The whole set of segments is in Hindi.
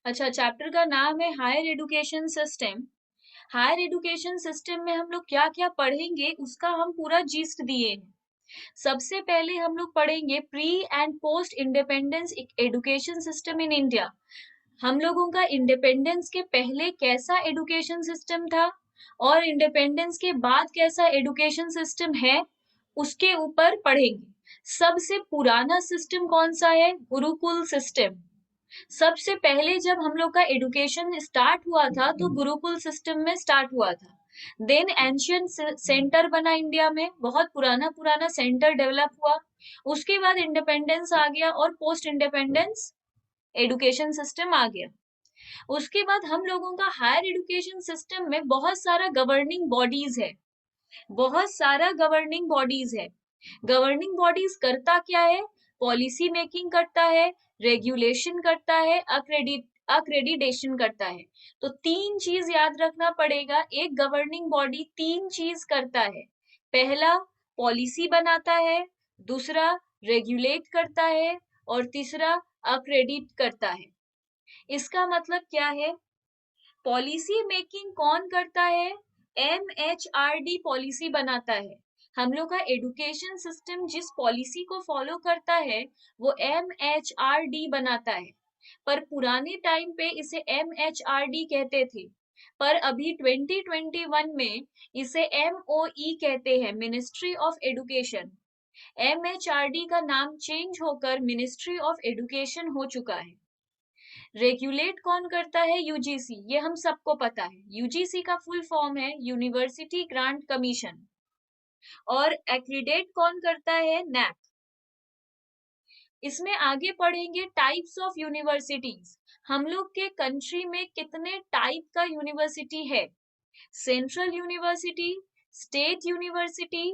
अच्छा, चैप्टर का नाम है higher education system. Higher education system में हम लोग क्या क्या पढ़ेंगे उसका हम पूरा जिस्ट दिए हैं। सबसे पहले हम लोग पढ़ेंगे pre and post independence education system in India. हम लोगों का इंडिपेंडेंस के पहले कैसा एजुकेशन सिस्टम था और इंडिपेंडेंस के बाद कैसा एजुकेशन सिस्टम है, उसके ऊपर पढ़ेंगे। सबसे पुराना सिस्टम कौन सा है? गुरुकुल सिस्टम। सबसे पहले जब हम लोग का एजुकेशन स्टार्ट हुआ था तो गुरुकुल सिस्टम में स्टार्ट हुआ था। देन एंशियंट सेंटर बना इंडिया में, बहुत पुराना पुराना सेंटर डेवलप हुआ। उसके बाद इंडिपेंडेंस आ गया और पोस्ट इंडिपेंडेंस एजुकेशन सिस्टम आ गया। उसके बाद हम लोगों का हायर एजुकेशन सिस्टम में बहुत सारा गवर्निंग बॉडीज है। बहुत सारा गवर्निंग बॉडीज है। गवर्निंग बॉडीज करता क्या है? पॉलिसी मेकिंग करता है, रेगुलेशन करता है, अक्रेडिटेशन करता है। तो तीन चीज याद रखना पड़ेगा। एक गवर्निंग बॉडी तीन चीज करता है। पहला पॉलिसी बनाता है, दूसरा रेगुलेट करता है और तीसरा अक्रेडिट करता है। इसका मतलब क्या है? पॉलिसी मेकिंग कौन करता है? MHRD पॉलिसी बनाता है। हम लोग का एजुकेशन सिस्टम जिस पॉलिसी को फॉलो करता है वो MHRD बनाता है। पर पुराने टाइम पे इसे MHRD कहते थे, पर अभी 2021 में इसे MOE कहते हैं, मिनिस्ट्री ऑफ एजुकेशन। MHRD का नाम चेंज होकर मिनिस्ट्री ऑफ एजुकेशन हो चुका है। रेगुलेट कौन करता है? यूजीसी। ये हम सबको पता है। यूजीसी का फुल फॉर्म है यूनिवर्सिटी ग्रांट कमीशन। और एक्रीडेट कौन करता है? नैक। इसमें आगे पढ़ेंगे टाइप्स ऑफ यूनिवर्सिटीज। हम लोग के कंट्री में कितने टाइप का यूनिवर्सिटी है? Central university, state university,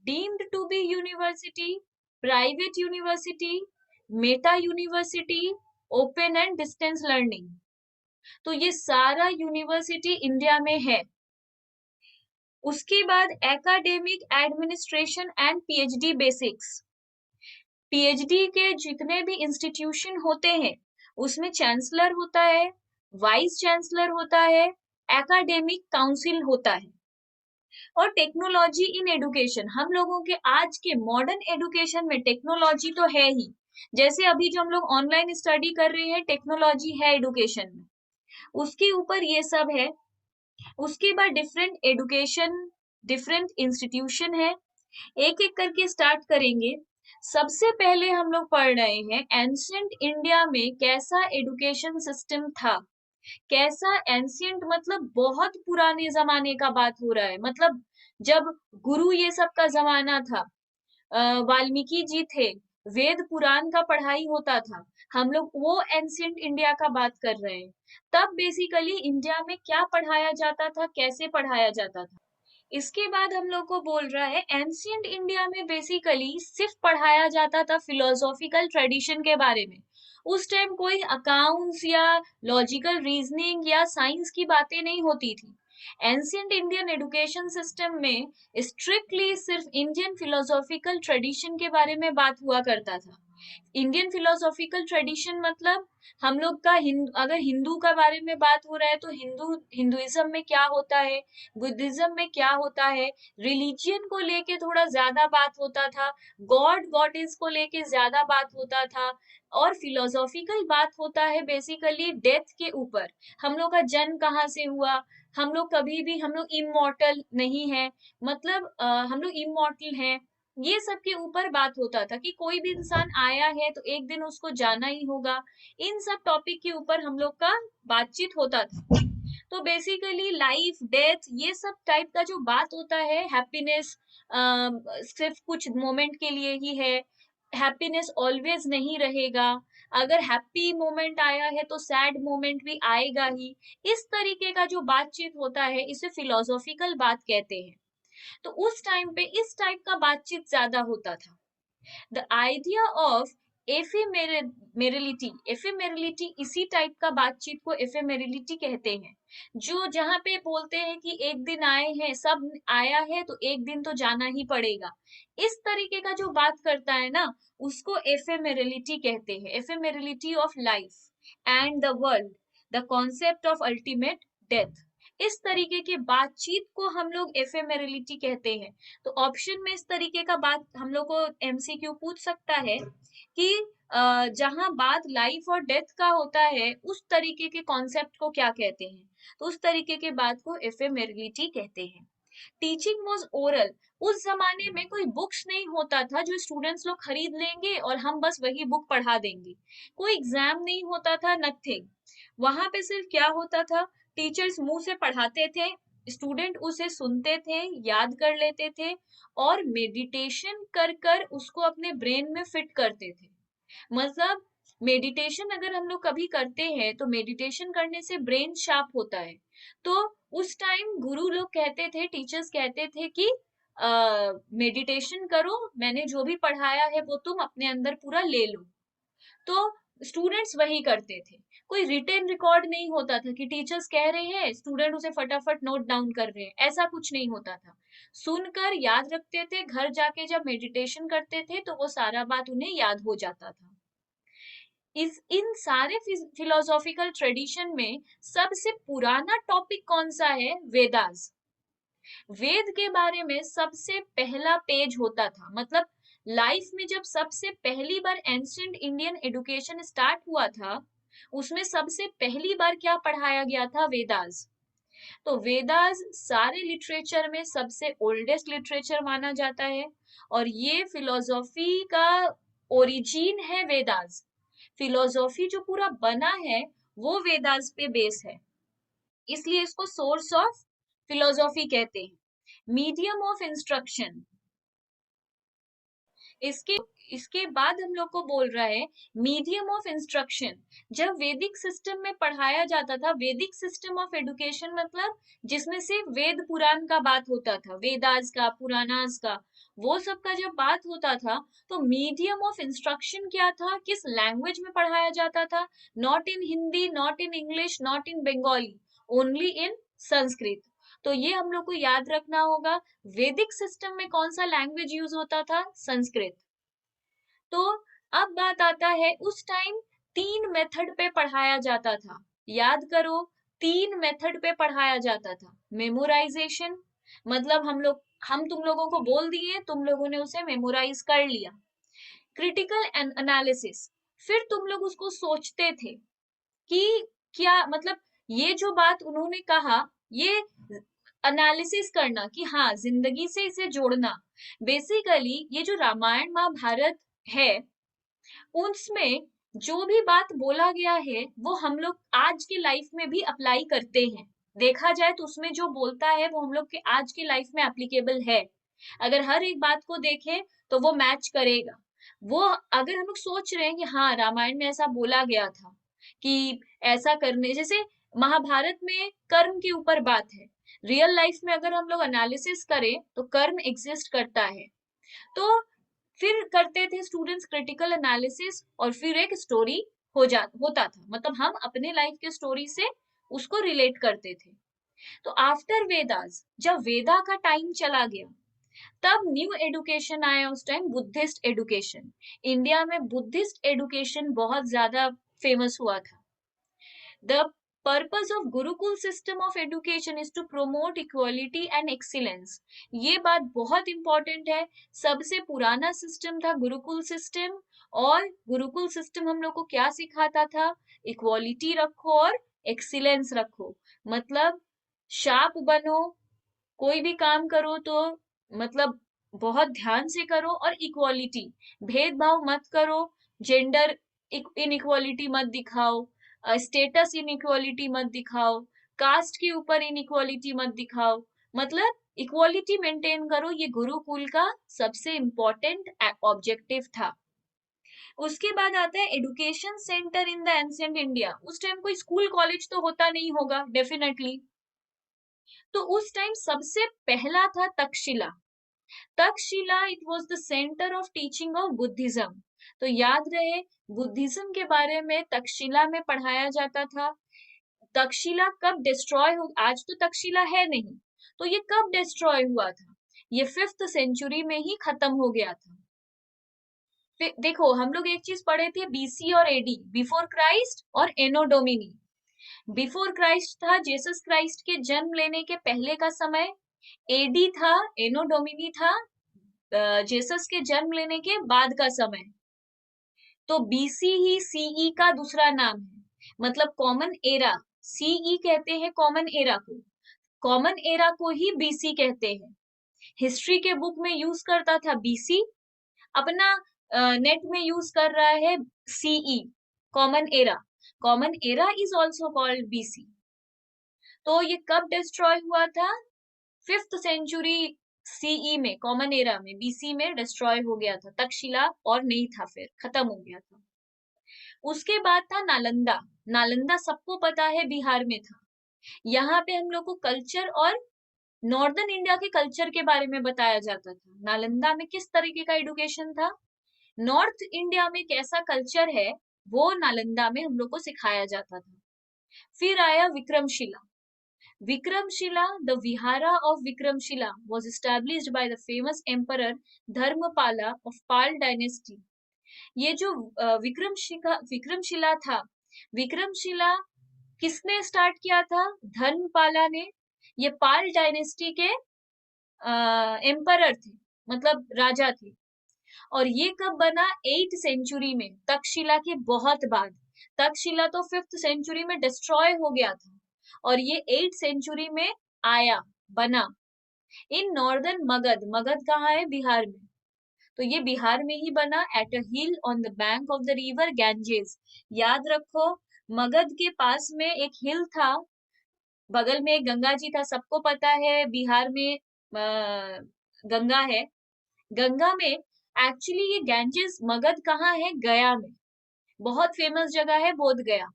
deemed to be university, private university, meta university, open and distance learning. तो ये सारा यूनिवर्सिटी इंडिया में है। उसके बाद academic administration and PhD basics. PhD के जितने भी इंस्टीट्यूशन होते हैं उसमें चांसलर होता है, वाइस चांसलर होता है, एकेडमिक काउंसिल होता है। और टेक्नोलॉजी इन एजुकेशन, हम लोगों के आज के मॉडर्न एजुकेशन में टेक्नोलॉजी तो है ही। जैसे अभी जो हम लोग ऑनलाइन स्टडी कर रहे हैं, टेक्नोलॉजी है एजुकेशन में, उसके ऊपर ये सब है। उसके बाद डिफरेंट एजुकेशन, डिफरेंट इंस्टीट्यूशन है। एक एक करके स्टार्ट करेंगे। सबसे पहले हम लोग पढ़ रहे हैं एंशियंट इंडिया में कैसा एजुकेशन सिस्टम था। कैसा? एंशियंट मतलब बहुत पुराने जमाने का बात हो रहा है, मतलब जब गुरु ये सब का जमाना था, वाल्मीकि जी थे, वेद पुराण का पढ़ाई होता था। हम लोग वो एंशियंट इंडिया का बात कर रहे हैं। तब बेसिकली इंडिया में क्या पढ़ाया जाता था, कैसे पढ़ाया जाता था। इसके बाद हम लोग को बोल रहा है एंशियंट इंडिया में बेसिकली सिर्फ पढ़ाया जाता था फिलोसॉफिकल ट्रेडिशन के बारे में। उस टाइम कोई अकाउंट्स या लॉजिकल रीजनिंग या साइंस की बातें नहीं होती थी। एंशियंट इंडियन एजुकेशन सिस्टम में स्ट्रिक्टली सिर्फ इंडियन फिलोसॉफिकल ट्रेडिशन के बारे में बात हुआ करता था। इंडियन फिलोसॉफिकल ट्रेडिशन मतलब हम लोग का अगर हिंदू का बारे में बात हो रहा है तो हिंदुइज्म में क्या होता है, बुद्धिज्म में क्या होता है, रिलीजियन को लेके थोड़ा ज्यादा बात होता था, गॉड गॉडेस को लेके ज्यादा बात होता था। और फिलोसॉफिकल बात होता है बेसिकली डेथ के ऊपर। हम लोग का जन्म कहाँ से हुआ, हम लोग कभी भी, हम लोग इमॉर्टल नहीं है, मतलब हम लोग इमॉर्टल हैं, ये सब के ऊपर बात होता था कि कोई भी इंसान आया है तो एक दिन उसको जाना ही होगा। इन सब टॉपिक के ऊपर हम लोग का बातचीत होता था। तो बेसिकली लाइफ डेथ ये सब टाइप का जो बात होता है, हैप्पीनेस सिर्फ कुछ मोमेंट के लिए ही है, हैप्पीनेस ऑलवेज नहीं रहेगा, अगर हैप्पी मोमेंट आया है तो सैड मोमेंट भी आएगा ही। इस तरीके का जो बातचीत होता है इसे फिलोसॉफिकल बात कहते हैं। तो उस टाइम पे इस टाइप का बातचीत ज्यादा होता था। द आइडिया ऑफ एफेमेरिलिटी इसी टाइप का बातचीत को एफेमेरिलिटी कहते हैं। जो जहाँ पे बोलते हैं कि एक दिन आए हैं, सब आया है तो एक दिन तो जाना ही पड़ेगा, इस तरीके का जो बात करता है ना, उसको एफेमेरिलिटी कहते हैं, ephemerality of life and the world. The concept of ultimate death. इस तरीके की बातचीत को हम लोग एफेमेरिलिटी कहते हैं। तो ऑप्शन में इस तरीके का बात हम लोग को एमसीक्यू पूछ सकता है कि जहां बात लाइफ और डेथ का होता है उस तरीके के कॉन्सेप्ट को क्या कहते हैं, तो उस तरीके के बात को एफेमेरिलिटी कहते हैं। Teaching was oral. उस जमाने में कोई बुक्स नहीं होता था जो स्टूडेंट्स लोग खरीद लेंगे और हम बस वही बुक पढ़ा देंगे। कोई एग्जाम नहीं होता था, नथिंग। वहां पे सिर्फ क्या होता था, टीचर्स मुंह से पढ़ाते थे, स्टूडेंट उसे सुनते थे, याद कर लेते थे और मेडिटेशन कर कर उसको अपने ब्रेन में फिट करते थे। मतलब मेडिटेशन अगर हम लोग कभी करते हैं तो मेडिटेशन करने से ब्रेन शार्प होता है। तो उस टाइम गुरु लोग कहते थे, टीचर्स कहते थे कि मेडिटेशन करो, मैंने जो भी पढ़ाया है वो तुम अपने अंदर पूरा ले लो। तो स्टूडेंट्स वही करते थे। कोई रिटेन रिकॉर्ड नहीं होता था कि टीचर्स कह रहे हैं स्टूडेंट उसे फटाफट नोट डाउन कर रहे हैं, ऐसा कुछ नहीं होता था। सुनकर याद रखते थे, घर जाके जब मेडिटेशन करते थे तो वो सारा बात उन्हें याद हो जाता था। इस इन सारे फिलोसॉफिकल ट्रेडिशन में सबसे पुराना टॉपिक कौन सा है? वेदास। वेद के बारे में सबसे पहला पेज होता था, मतलब लाइफ में जब सबसे पहली बार एंशिएंट इंडियन एजुकेशन स्टार्ट हुआ था उसमें सबसे पहली बार क्या पढ़ाया गया था? वेदास। तो वेदास सारे लिटरेचर में सबसे ओल्डेस्ट लिटरेचर माना जाता है और ये फिलोसॉफी का ओरिजिन है वेदास। फिलोसॉफी जो पूरा बना है वो वेदास पे बेस है, इसलिए इसको सोर्स ऑफ फिलोसॉफी कहते हैं। मीडियम ऑफ इंस्ट्रक्शन, इसके इसके बाद हम लोग को बोल रहा है मीडियम ऑफ इंस्ट्रक्शन। जब वैदिक सिस्टम में पढ़ाया जाता था, वैदिक सिस्टम ऑफ एजुकेशन मतलब जिसमें से वेद पुराण का बात होता था, वेदास का, पुराणास का, वो सब का जब बात होता था तो मीडियम ऑफ इंस्ट्रक्शन क्या था, किस लैंग्वेज में पढ़ाया जाता था? Not in Hindi, not in English, not in Bengali, only in Sanskrit. तो ये हम लोग को याद रखना होगा। वैदिक सिस्टम में कौन सा लैंग्वेज यूज होता था? संस्कृत। तो अब बात आता है उस टाइम तीन मेथड पे पढ़ाया जाता था, याद करो, तीन मेथड पे पढ़ाया जाता था। मेमोराइजेशन, मतलब हम तुम लोगों को बोल दिए, तुम लोगों ने उसे मेमोराइज कर लिया। क्रिटिकल एनालिसिस, फिर तुम लोग उसको सोचते थे कि क्या मतलब ये जो बात उन्होंने कहा, ये एनालिसिस करना कि हाँ जिंदगी से इसे जोड़ना। बेसिकली ये जो रामायण महाभारत है उसमें जो भी बात बोला गया है वो हम लोग आज की लाइफ में भी अप्लाई करते हैं। देखा जाए तो उसमें जो बोलता है वो हम लोग के आज की लाइफ में एप्लीकेबल है। अगर हर एक बात को देखें तो वो मैच करेगा। वो अगर हम लोग सोच रहे हैं कि हाँ रामायण में ऐसा बोला गया था कि ऐसा करने, जैसे महाभारत में कर्म के ऊपर बात है, रियल लाइफ में अगर हम लोग एनालिसिस करें तो कर्म एग्जिस्ट करता है। तो फिर करते थे स्टूडेंट्स क्रिटिकल एनालिसिस और फिर एक स्टोरी होता था, मतलब हम अपने लाइफ के स्टोरी से उसको रिलेट करते थे। तो आफ्टर वेदास, जब वेदा का टाइम चला गया तब न्यू एडुकेशन आया, उस टाइम बुद्धिस्ट एडुकेशन। इंडिया में बुद्धिस्ट एडुकेशन बहुत ज्यादा फेमस हुआ था। The purpose of Gurukul system of education is to promote equality and excellence. ये बात बहुत इंपॉर्टेंट है। सबसे पुराना सिस्टम था गुरुकुल सिस्टम, और गुरुकुल सिस्टम हम लोग को क्या सिखाता था? इक्वालिटी रखो और एक्सीलेंस रखो, मतलब शार्प बनो, कोई भी काम करो तो मतलब बहुत ध्यान से करो, और इक्वालिटी, भेदभाव मत करो, जेंडर इनइक्वालिटी मत दिखाओ, स्टेटस इनइक्वालिटी मत दिखाओ, कास्ट के ऊपर इनइक्वालिटी मत दिखाओ, मतलब इक्वालिटी मेंटेन करो। ये गुरुकुल का सबसे इम्पोर्टेंट ऑब्जेक्टिव था। उसके बाद आता है education centre in the ancient India. उस टाइम कोई स्कूल कॉलेज तो होता नहीं होगा डेफिनेटली, तो उस टाइम सबसे पहला था Takshashila. Takshashila it was the centre of teaching of Buddhism. तो याद रहे बुद्धिज्म के बारे में तक्षशिला में पढ़ाया जाता था। तक्षशिला कब डिस्ट्रॉय हो, आज तो तक्षशिला है नहीं, तो ये कब डिस्ट्रॉय हुआ था? ये 5th सेंचुरी में ही खत्म हो गया था। देखो हम लोग एक चीज पढ़े थे, बीसी और एडी, बिफोर क्राइस्ट और एनो डोमिनी। बिफोर क्राइस्ट था जीसस क्राइस्ट के जन्म लेने के पहले का समय, एडी था, एनो डोमिनी था जीसस के जन्म लेने के बाद का समय। तो बीसी ही सीई का दूसरा नाम है, मतलब कॉमन एरा। सीई कहते हैं कॉमन एरा को, कॉमन एरा को ही बीसी कहते हैं। हिस्ट्री के बुक में यूज करता था बीसी, अपना नेट में यूज कर रहा है CE, common era. Common era is also called BC. तो ये कब डिस्ट्रॉय हुआ था? 5th सेंचुरी सीई में, कॉमन एरा में, बीसी में डिस्ट्रॉय हो गया था तक्षशिला, और नहीं था, फिर खत्म हो गया था। उसके बाद था नालंदा। नालंदा सबको पता है बिहार में था। यहाँ पे हम लोग को कल्चर और नॉर्दर्न इंडिया के कल्चर के बारे में बताया जाता था। नालंदा में किस तरीके का एडुकेशन था, नॉर्थ इंडिया में कैसा कल्चर है, वो नालंदा में हम लोग को सिखाया जाता था। फिर आया Vikramshila. Vikramshila, the vihara of Vikramshila was established by the famous emperor Dharmapala of Pala dynasty. ये जो विक्रमशिला था, विक्रमशिला किसने स्टार्ट किया था? धर्मपाला ने। ये पाल डायनेस्टी के एम्परर थे, मतलब राजा थे। और ये कब बना? 8th सेंचुरी में, तक्षशिला के बहुत बाद। तक्षशिला तो 5th सेंचुरी में डिस्ट्रॉय हो गया था, और ये 8th सेंचुरी में आया, बना। इन नॉर्दर्न मगध, मगध कहाँ है? बिहार में। तो ये बिहार में ही बना, at a hill on the bank of the river Ganges. याद रखो, मगध के पास में एक हिल था, बगल में एक गंगा जी था। सबको पता है बिहार में गंगा है। गंगा में एक्चुअली ये गैंजेस, मगध कहाँ है? गया में। बहुत फेमस जगह है बोध गया,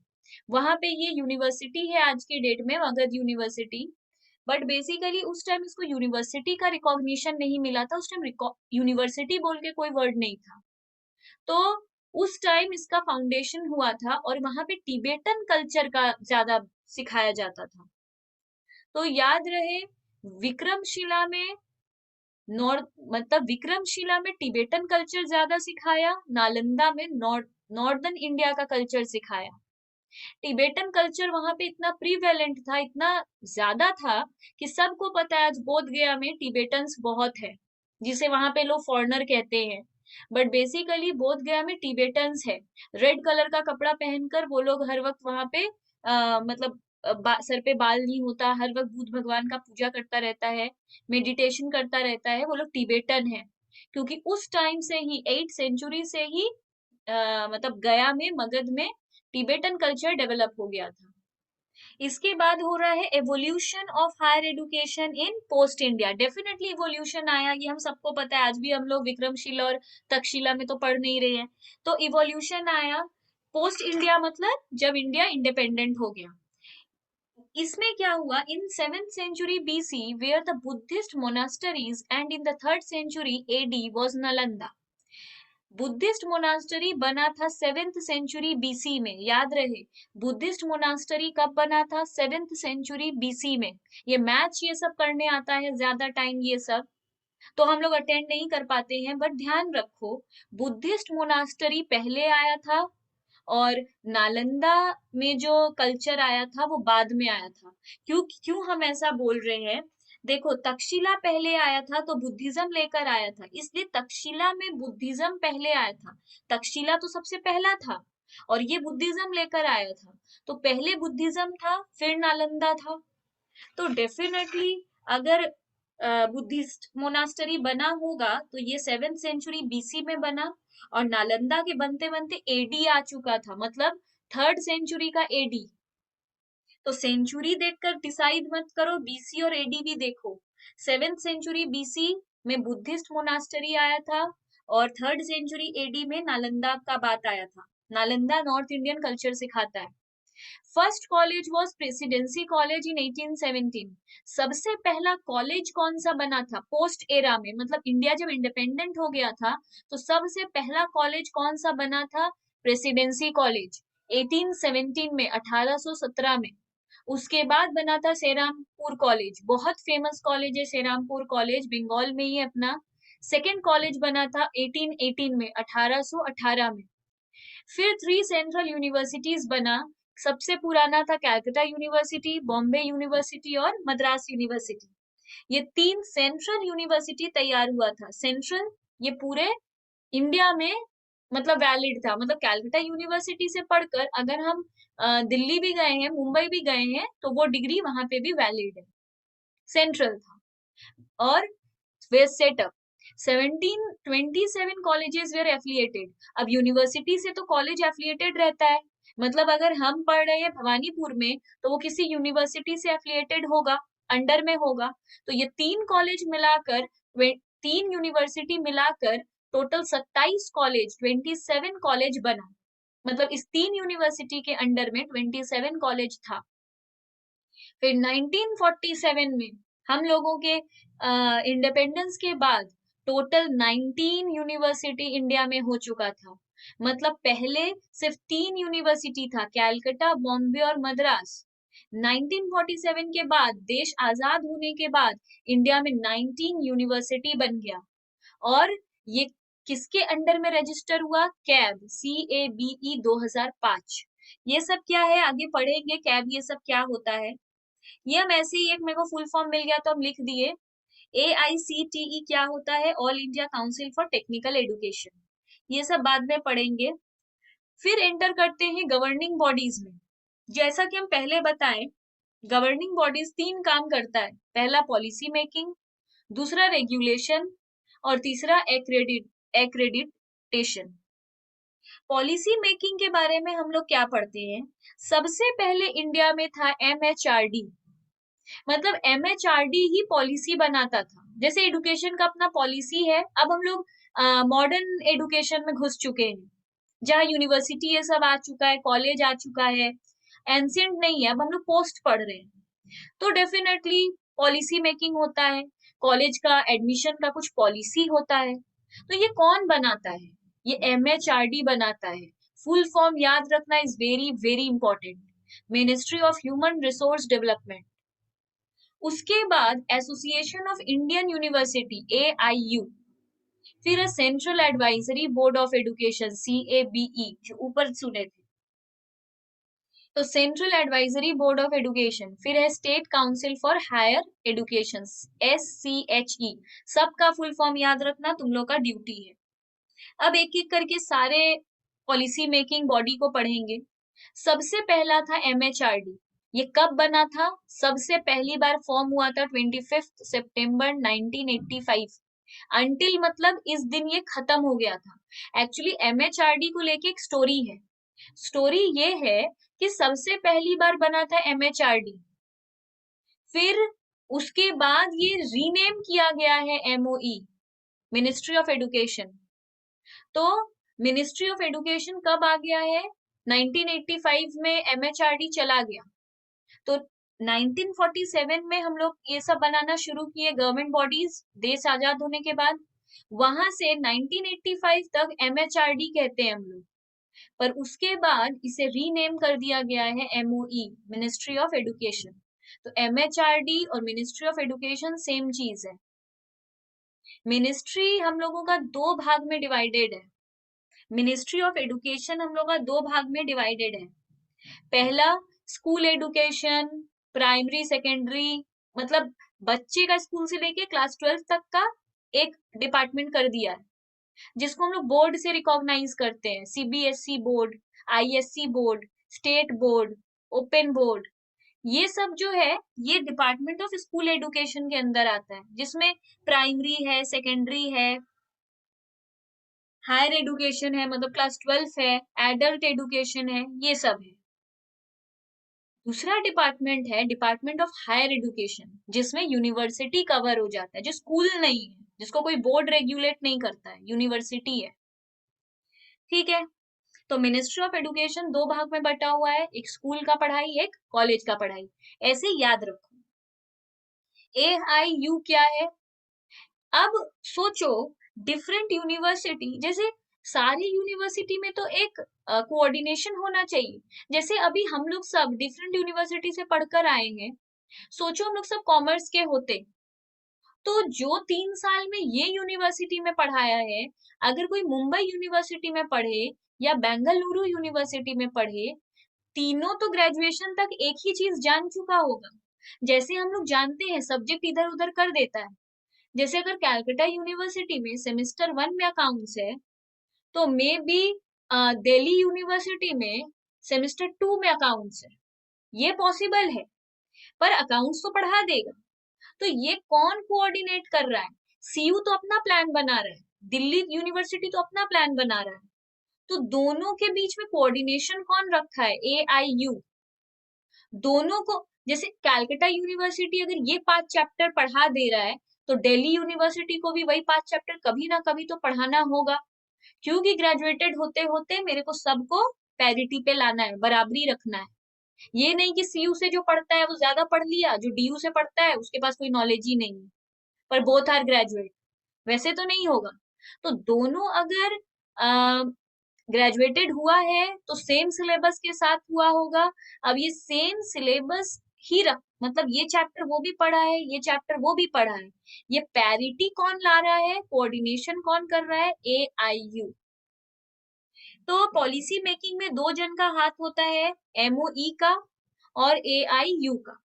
वहां पे ये यूनिवर्सिटी है आज के डेट में, मगध यूनिवर्सिटी। बट बेसिकली उस टाइम इसको यूनिवर्सिटी का रिकॉग्निशन नहीं मिला था। उस टाइम यूनिवर्सिटी बोल के कोई वर्ड नहीं था। तो उस टाइम इसका फाउंडेशन हुआ था, और वहां पे टिबेटन कल्चर का ज्यादा सिखाया जाता था। तो याद रहे, विक्रमशिला में नॉर्थ, मतलब विक्रमशिला में टिबेटन कल्चर ज्यादा सिखाया, नालंदा में नॉर्दर्न इंडिया का कल्चर सिखाया। टिबेटन कल्चर वहां पे इतना प्रीवेलेंट था, इतना ज्यादा था, कि सबको पता है आज बोध गया में टिबेटन्स बहुत है, जिसे वहां पे लोग फॉरेनर कहते हैं। बट बेसिकली बोध गया में टिबेटन्स है। रेड कलर का कपड़ा पहनकर वो लोग हर वक्त वहां पे मतलब सर पे बाल नहीं होता, हर वक्त बुद्ध भगवान का पूजा करता रहता है, मेडिटेशन करता रहता है, वो लोग टिबेटन है। क्योंकि उस टाइम से ही, 8th सेंचुरी से ही मतलब गया में, मगध में टिबेटन कल्चर डेवलप हो गया था। इसके बाद हो रहा है evolution of higher education in post India. Definitely evolution आया, ये हम सबको पता है। आज भी हम लोग विक्रमशिला और तक्षशिला में तो पढ़ नहीं रहे हैं। तो इवोल्यूशन आया पोस्ट इंडिया, मतलब जब इंडिया इंडिपेंडेंट हो गया। इसमें क्या हुआ? In 7th century BC, where the Buddhist monasteries, and in the 3rd century AD was Nalanda. Buddhist monastery बना था 7th सेंचुरी बीसी में। याद रहे, बुद्धिस्ट मोनास्टरी कब बना था? 7th सेंचुरी बीसी में। ये मैच, ये सब करने आता है ज्यादा टाइम, ये सब तो हम लोग अटेंड नहीं कर पाते हैं, बट ध्यान रखो, बुद्धिस्ट मोनास्टरी पहले आया था, और नालंदा में जो कल्चर आया था वो बाद में आया था। क्यों क्यों हम ऐसा बोल रहे हैं? देखो, तक्षशिला पहले आया था तो बुद्धिज्म लेकर आया था, इसलिए तक्षशिला में बुद्धिज्म पहले आया था। तक्षशिला तो सबसे पहला था, और ये बुद्धिज्म लेकर आया था। तो पहले बुद्धिज्म था, फिर नालंदा था। तो डेफिनेटली अगर बुद्धिस्ट मोनास्टरी बना होगा तो ये 7th सेंचुरी बीसी में बना, और नालंदा के बनते बनते एडी आ चुका था, मतलब 3rd सेंचुरी का एडी। तो सेंचुरी देखकर डिसाइड मत करो, बीसी और एडी भी देखो। 7th सेंचुरी बीसी में बुद्धिस्ट मोनास्टरी आया था, और 3rd सेंचुरी एडी में नालंदा का बात आया था। नालंदा नॉर्थ इंडियन कल्चर सिखाता है। First college was presidency college in 1817। सबसे पहला कॉलेज कौन सा बना था पोस्ट एरा में, मतलब इंडिया जब इंडिपेंडेंट हो गया था, तो सबसे पहला कॉलेज कौन सा बना था? प्रेसिडेंसी कॉलेज, 1817 में, 1817 में। उसके बाद बना था सेरामपुर कॉलेज, बहुत फेमस कॉलेज है सेरामपुर कॉलेज, बंगाल में ही अपना। सेकेंड कॉलेज बना था 1818 में, 1818 में। फिर 3 सेंट्रल यूनिवर्सिटीज बना, सबसे पुराना था कैलकाटा यूनिवर्सिटी, बॉम्बे यूनिवर्सिटी और मद्रास यूनिवर्सिटी। ये 3 सेंट्रल यूनिवर्सिटी तैयार हुआ था। सेंट्रल, ये पूरे इंडिया में मतलब वैलिड था। मतलब कैलकाटा यूनिवर्सिटी से पढ़कर अगर हम दिल्ली भी गए हैं, मुंबई भी गए हैं, तो वो डिग्री वहां पे भी वैलिड है। सेंट्रल था। और वे सेटअप 1727 कॉलेजेस वेर एफिलिएटेड। अब यूनिवर्सिटी से तो कॉलेज एफिलिएटेड रहता है, मतलब अगर हम पढ़ रहे हैं भवानीपुर में तो वो किसी यूनिवर्सिटी से एफिलिएटेड होगा, अंडर में होगा। तो ये 3 कॉलेज मिलाकर, 3 यूनिवर्सिटी मिलाकर टोटल 27 कॉलेज, 27 कॉलेज बना। मतलब इस 3 यूनिवर्सिटी के अंडर में 27 कॉलेज था। फिर 1947 में हम लोगों के इंडिपेंडेंस के बाद टोटल 19 यूनिवर्सिटी इंडिया में हो चुका था। मतलब पहले सिर्फ 3 यूनिवर्सिटी था, कैलकाटा, बॉम्बे और मद्रास। 1947 के बाद, देश आजाद होने के बाद, इंडिया में 19 यूनिवर्सिटी बन गया। और ये किसके अंडर में रजिस्टर हुआ? Cab, CABE 2005। ये सब क्या है आगे पढ़ेंगे, कैब ये सब क्या होता है। ये हम ऐसे ही, एक मेरे को फुल फॉर्म मिल गया तो हम लिख दिए। AICTE क्या होता है? All India council for technical education. ये सब बाद में पढ़ेंगे। फिर एंटर करते हैं गवर्निंग बॉडीज में। जैसा कि हम पहले बताएं, गवर्निंग बॉडीज 3 काम करता है। पहला पॉलिसी मेकिंग, दूसरा रेगुलेशन और तीसरा एक्रेडिटेशन। पॉलिसी मेकिंग के बारे में हम लोग क्या पढ़ते हैं? सबसे पहले इंडिया में था MHRD। मतलब MHRD ही पॉलिसी बनाता था। जैसे एडुकेशन का अपना पॉलिसी है, अब हम लोग मॉडर्न एडुकेशन में घुस चुके हैं, जहाँ यूनिवर्सिटी ये सब आ चुका है, कॉलेज आ चुका है, एंशियंट नहीं है, अब हम लोग पोस्ट पढ़ रहे हैं। तो डेफिनेटली पॉलिसी मेकिंग होता है, कॉलेज का एडमिशन का कुछ पॉलिसी होता है। तो ये कौन बनाता है? ये MHRD बनाता है। फुल फॉर्म याद रखना is very very important, Ministry of Human Resource Development. उसके बाद Association of Indian University AIU, फिर Central Advisory Board of Education CABE, जो ऊपर सुने थे। तो Central Advisory Board of Education, फिर है State Council for Higher Education SCHE। सबका फुल फॉर्म याद रखना तुम लोग का ड्यूटी है। अब एक एक करके सारे पॉलिसी मेकिंग बॉडी को पढ़ेंगे। सबसे पहला था MHRD। ये कब बना था? सबसे पहली बार फॉर्म हुआ था 25 सितंबर 1985। अंटिल मतलब इस दिन ये खत्म हो गया था। एक्चुअली MHRD को लेके एक स्टोरी है। स्टोरी ये है कि सबसे पहली बार बना था MHRD, फिर उसके बाद ये रीनेम किया गया है MOE, मिनिस्ट्री ऑफ एजुकेशन। तो मिनिस्ट्री ऑफ एजुकेशन कब आ गया है? 1985 में MHRD चला गया। तो 1947 में हम लोग ये सब बनाना शुरू किए, गवर्नमेंट बॉडीज, देश आजाद होने के बाद। वहां से 1985 तक MHRD कहते हैं हम लोग, पर उसके बाद इसे रीनेम कर दिया गया है MOE, मिनिस्ट्री ऑफ एजुकेशन। तो MHRD और मिनिस्ट्री ऑफ एजुकेशन सेम चीज है। मिनिस्ट्री हम लोगों का 2 भाग में डिवाइडेड है। मिनिस्ट्री ऑफ एजुकेशन हम लोग का 2 भाग में डिवाइडेड है। पहला स्कूल एजुकेशन, प्राइमरी सेकेंडरी, मतलब बच्चे का स्कूल से लेके क्लास 12 तक का एक डिपार्टमेंट कर दिया है, जिसको हम लोग बोर्ड से रिकॉग्नाइज करते हैं। CBSE board, ISC board, state board, open board, ये सब जो है ये डिपार्टमेंट ऑफ स्कूल एजुकेशन के अंदर आता है, जिसमें प्राइमरी है, सेकेंडरी है, हायर एजुकेशन है, मतलब क्लास 12 है, एडल्ट एजुकेशन है, ये सब है। दूसरा डिपार्टमेंट है डिपार्टमेंट ऑफ हायर एजुकेशन, जिसमें यूनिवर्सिटी कवर हो जाता है, जो स्कूल नहीं है, जिसको कोई बोर्ड रेगुलेट नहीं करता है, यूनिवर्सिटी है। ठीक है। तो मिनिस्ट्री ऑफ एजुकेशन 2 भाग में बटा हुआ है, एक स्कूल का पढ़ाई, एक कॉलेज का पढ़ाई। ऐसे याद रखो। AIU क्या है? अब सोचो, डिफरेंट यूनिवर्सिटी, जैसे सारी यूनिवर्सिटी में तो एक कोऑर्डिनेशन होना चाहिए। जैसे अभी हम लोग सब डिफरेंट यूनिवर्सिटी से पढ़कर आए हैं, सोचो हम लोग सब कॉमर्स के होते, तो जो 3 साल में ये यूनिवर्सिटी में पढ़ाया है, अगर कोई मुंबई यूनिवर्सिटी में पढ़े या बेंगलुरु यूनिवर्सिटी में पढ़े, तीनों तो ग्रेजुएशन तक एक ही चीज जान चुका होगा। जैसे हम लोग जानते हैं सब्जेक्ट इधर उधर कर देता है। जैसे अगर कैलकाटा यूनिवर्सिटी में सेमेस्टर 1 में अकाउंट्स है, तो मे बी दिल्ली यूनिवर्सिटी में सेमेस्टर 2 में अकाउंट्स है। ये पॉसिबल है, पर अकाउंट्स तो पढ़ा देगा। तो ये कौन कोऑर्डिनेट कर रहा है? सीयू तो अपना प्लान बना रहा है, दिल्ली यूनिवर्सिटी तो अपना प्लान बना रहा है। तो दोनों के बीच में कोऑर्डिनेशन कौन रखा है? AIU। दोनों को, जैसे कैलकाटा यूनिवर्सिटी अगर ये 5 चैप्टर पढ़ा दे रहा है, तो दिल्ली यूनिवर्सिटी को भी वही 5 चैप्टर कभी ना कभी तो पढ़ाना होगा। क्योंकि ग्रेजुएटेड होते होते मेरे को सबको पैरिटी पे लाना है, बराबरी रखना है। ये नहीं कि सीयू से जो पढ़ता है वो ज्यादा पढ़ लिया, जो डीयू से पढ़ता है उसके पास कोई नॉलेज ही नहीं है, पर बोथ आर ग्रेजुएट। वैसे तो नहीं होगा। तो दोनों अगर ग्रेजुएटेड हुआ है तो सेम सिलेबस के साथ हुआ होगा। अब ये सेम सिलेबस ही रख, मतलब ये चैप्टर वो भी पढ़ा है, ये चैप्टर वो भी पढ़ा है। ये पैरिटी कौन ला रहा है, कोऑर्डिनेशन कौन कर रहा है? AIU। तो पॉलिसी मेकिंग में दो जन का हाथ होता है, MOE का और AIU का।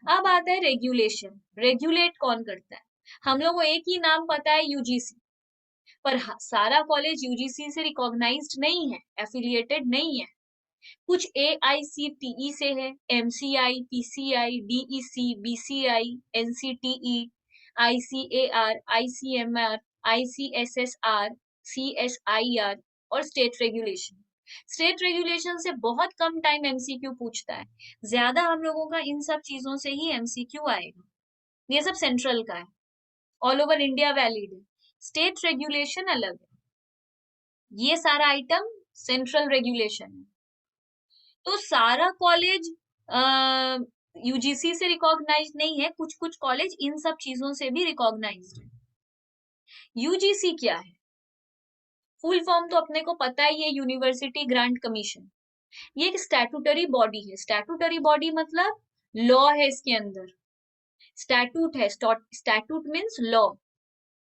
अब आता है रेगुलेशन। रेगुलेट कौन करता है? हम लोग को एक ही नाम पता है, UGC। पर सारा कॉलेज UGC से रिकॉग्नाइज्ड नहीं है, एफिलिएटेड नहीं है। कुछ AICTE से है, MCI, PCI, DEC, BCI, NCTE, ICAR, ICMR, ICSSR, CSIR और स्टेट रेगुलेशन। स्टेट रेगुलेशन से बहुत कम टाइम MCQ पूछता है, ज्यादा हम लोगों का इन सब चीजों से ही MCQ आएगा। ये सब सेंट्रल का है, ऑल ओवर इंडिया वैलिड है। स्टेट रेगुलेशन अलग है। ये सारा आइटम सेंट्रल रेगुलेशन है। तो सारा कॉलेज UGC से रिकॉग्नाइज नहीं है, कुछ कुछ कॉलेज इन सब चीजों से भी रिकॉग्नाइज्ड है। UGC क्या है? फुल फॉर्म तो अपने को पता ही है, यूनिवर्सिटी ग्रांट कमीशन। ये एक स्टैट्यूटरी बॉडी है। स्टैट्यूटरी बॉडी मतलब लॉ है इसके अंदर, स्टैट्यूट है, स्टैट्यूट मीन्स लॉ।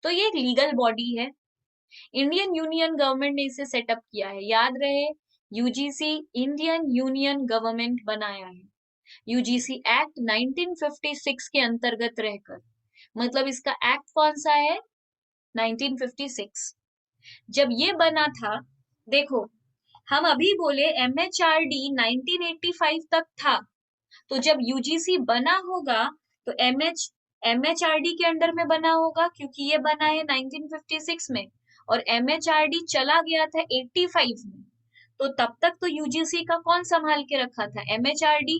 तो ये एक लीगल बॉडी है। इंडियन यूनियन गवर्नमेंट ने इसे सेटअप किया है, याद रहे, UGC इंडियन यूनियन गवर्नमेंट बनाया है। UGC एक्ट 1956 के अंतर्गत रहकर, मतलब इसका एक्ट कौन सा है? 1956। जब ये बना था, देखो हम अभी बोले MHRD 1985 तक था, तो जब UGC बना होगा तो MHRD के अंडर में बना होगा, क्योंकि ये बना है 1956 में और MHRD चला गया था 85 में। तो तब तक तो UGC का कौन संभाल के रखा था? MHRD।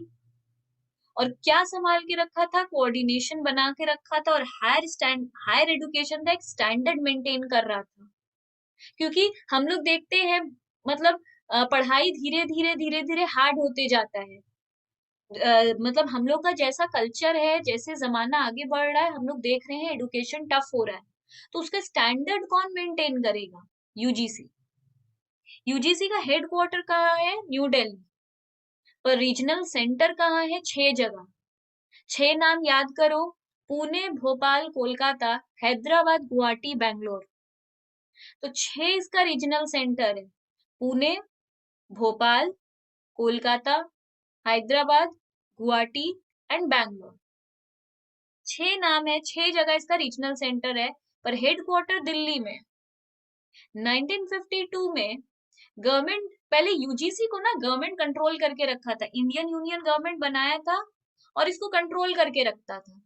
और क्या संभाल के रखा था? कोऑर्डिनेशन बना के रखा था और हायर एजुकेशन का एक स्टैंडर्ड मेंटेन कर रहा था। क्योंकि हम लोग देखते हैं, मतलब पढ़ाई धीरे धीरे धीरे धीरे हार्ड होते जाता है। मतलब हम लोग का जैसा कल्चर है, जैसे जमाना आगे बढ़ रहा है, हम लोग देख रहे हैं एडुकेशन टफ हो रहा है। तो उसका स्टैंडर्ड कौन मेंटेन करेगा? UGC। UGC का हेडक्वार्टर कहाँ है? न्यू दिल्ली। पर रीजनल सेंटर कहाँ है? 6 जगह। 6 नाम याद करो, पुणे, भोपाल, कोलकाता, हैदराबाद, गुवाहाटी, बैंगलोर। तो 6 इसका रीजनल सेंटर है, पुणे, भोपाल, कोलकाता, हैदराबाद, गुवाहाटी एंड बैंगलोर। 6 नाम है, 6 जगह इसका रीजनल सेंटर है, पर हेडक्वार्टर दिल्ली में। 1952 में गवर्नमेंट, पहले UGC को ना गवर्नमेंट कंट्रोल करके रखा था, इंडियन यूनियन गवर्नमेंट बनाया था और इसको कंट्रोल करके रखता था।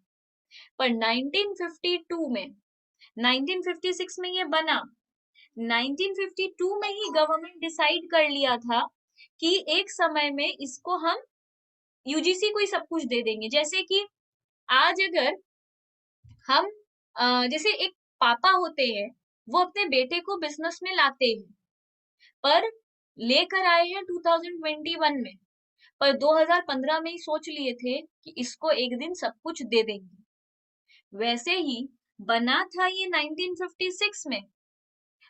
पर 1952 में, 1956 में ये बना, 1952 में ही गवर्नमेंट डिसाइड कर लिया था कि एक समय में इसको हम UGC को ही सब कुछ दे देंगे। जैसे कि आज अगर हम जैसे एक पापा होते हैं, वो अपने बेटे को बिजनेस में लाते हैं, पर लेकर आए हैं 2021 में, पर 2015 में ही सोच लिए थे कि इसको एक दिन सब कुछ दे देंगे। वैसे ही बना था ये 1956 में,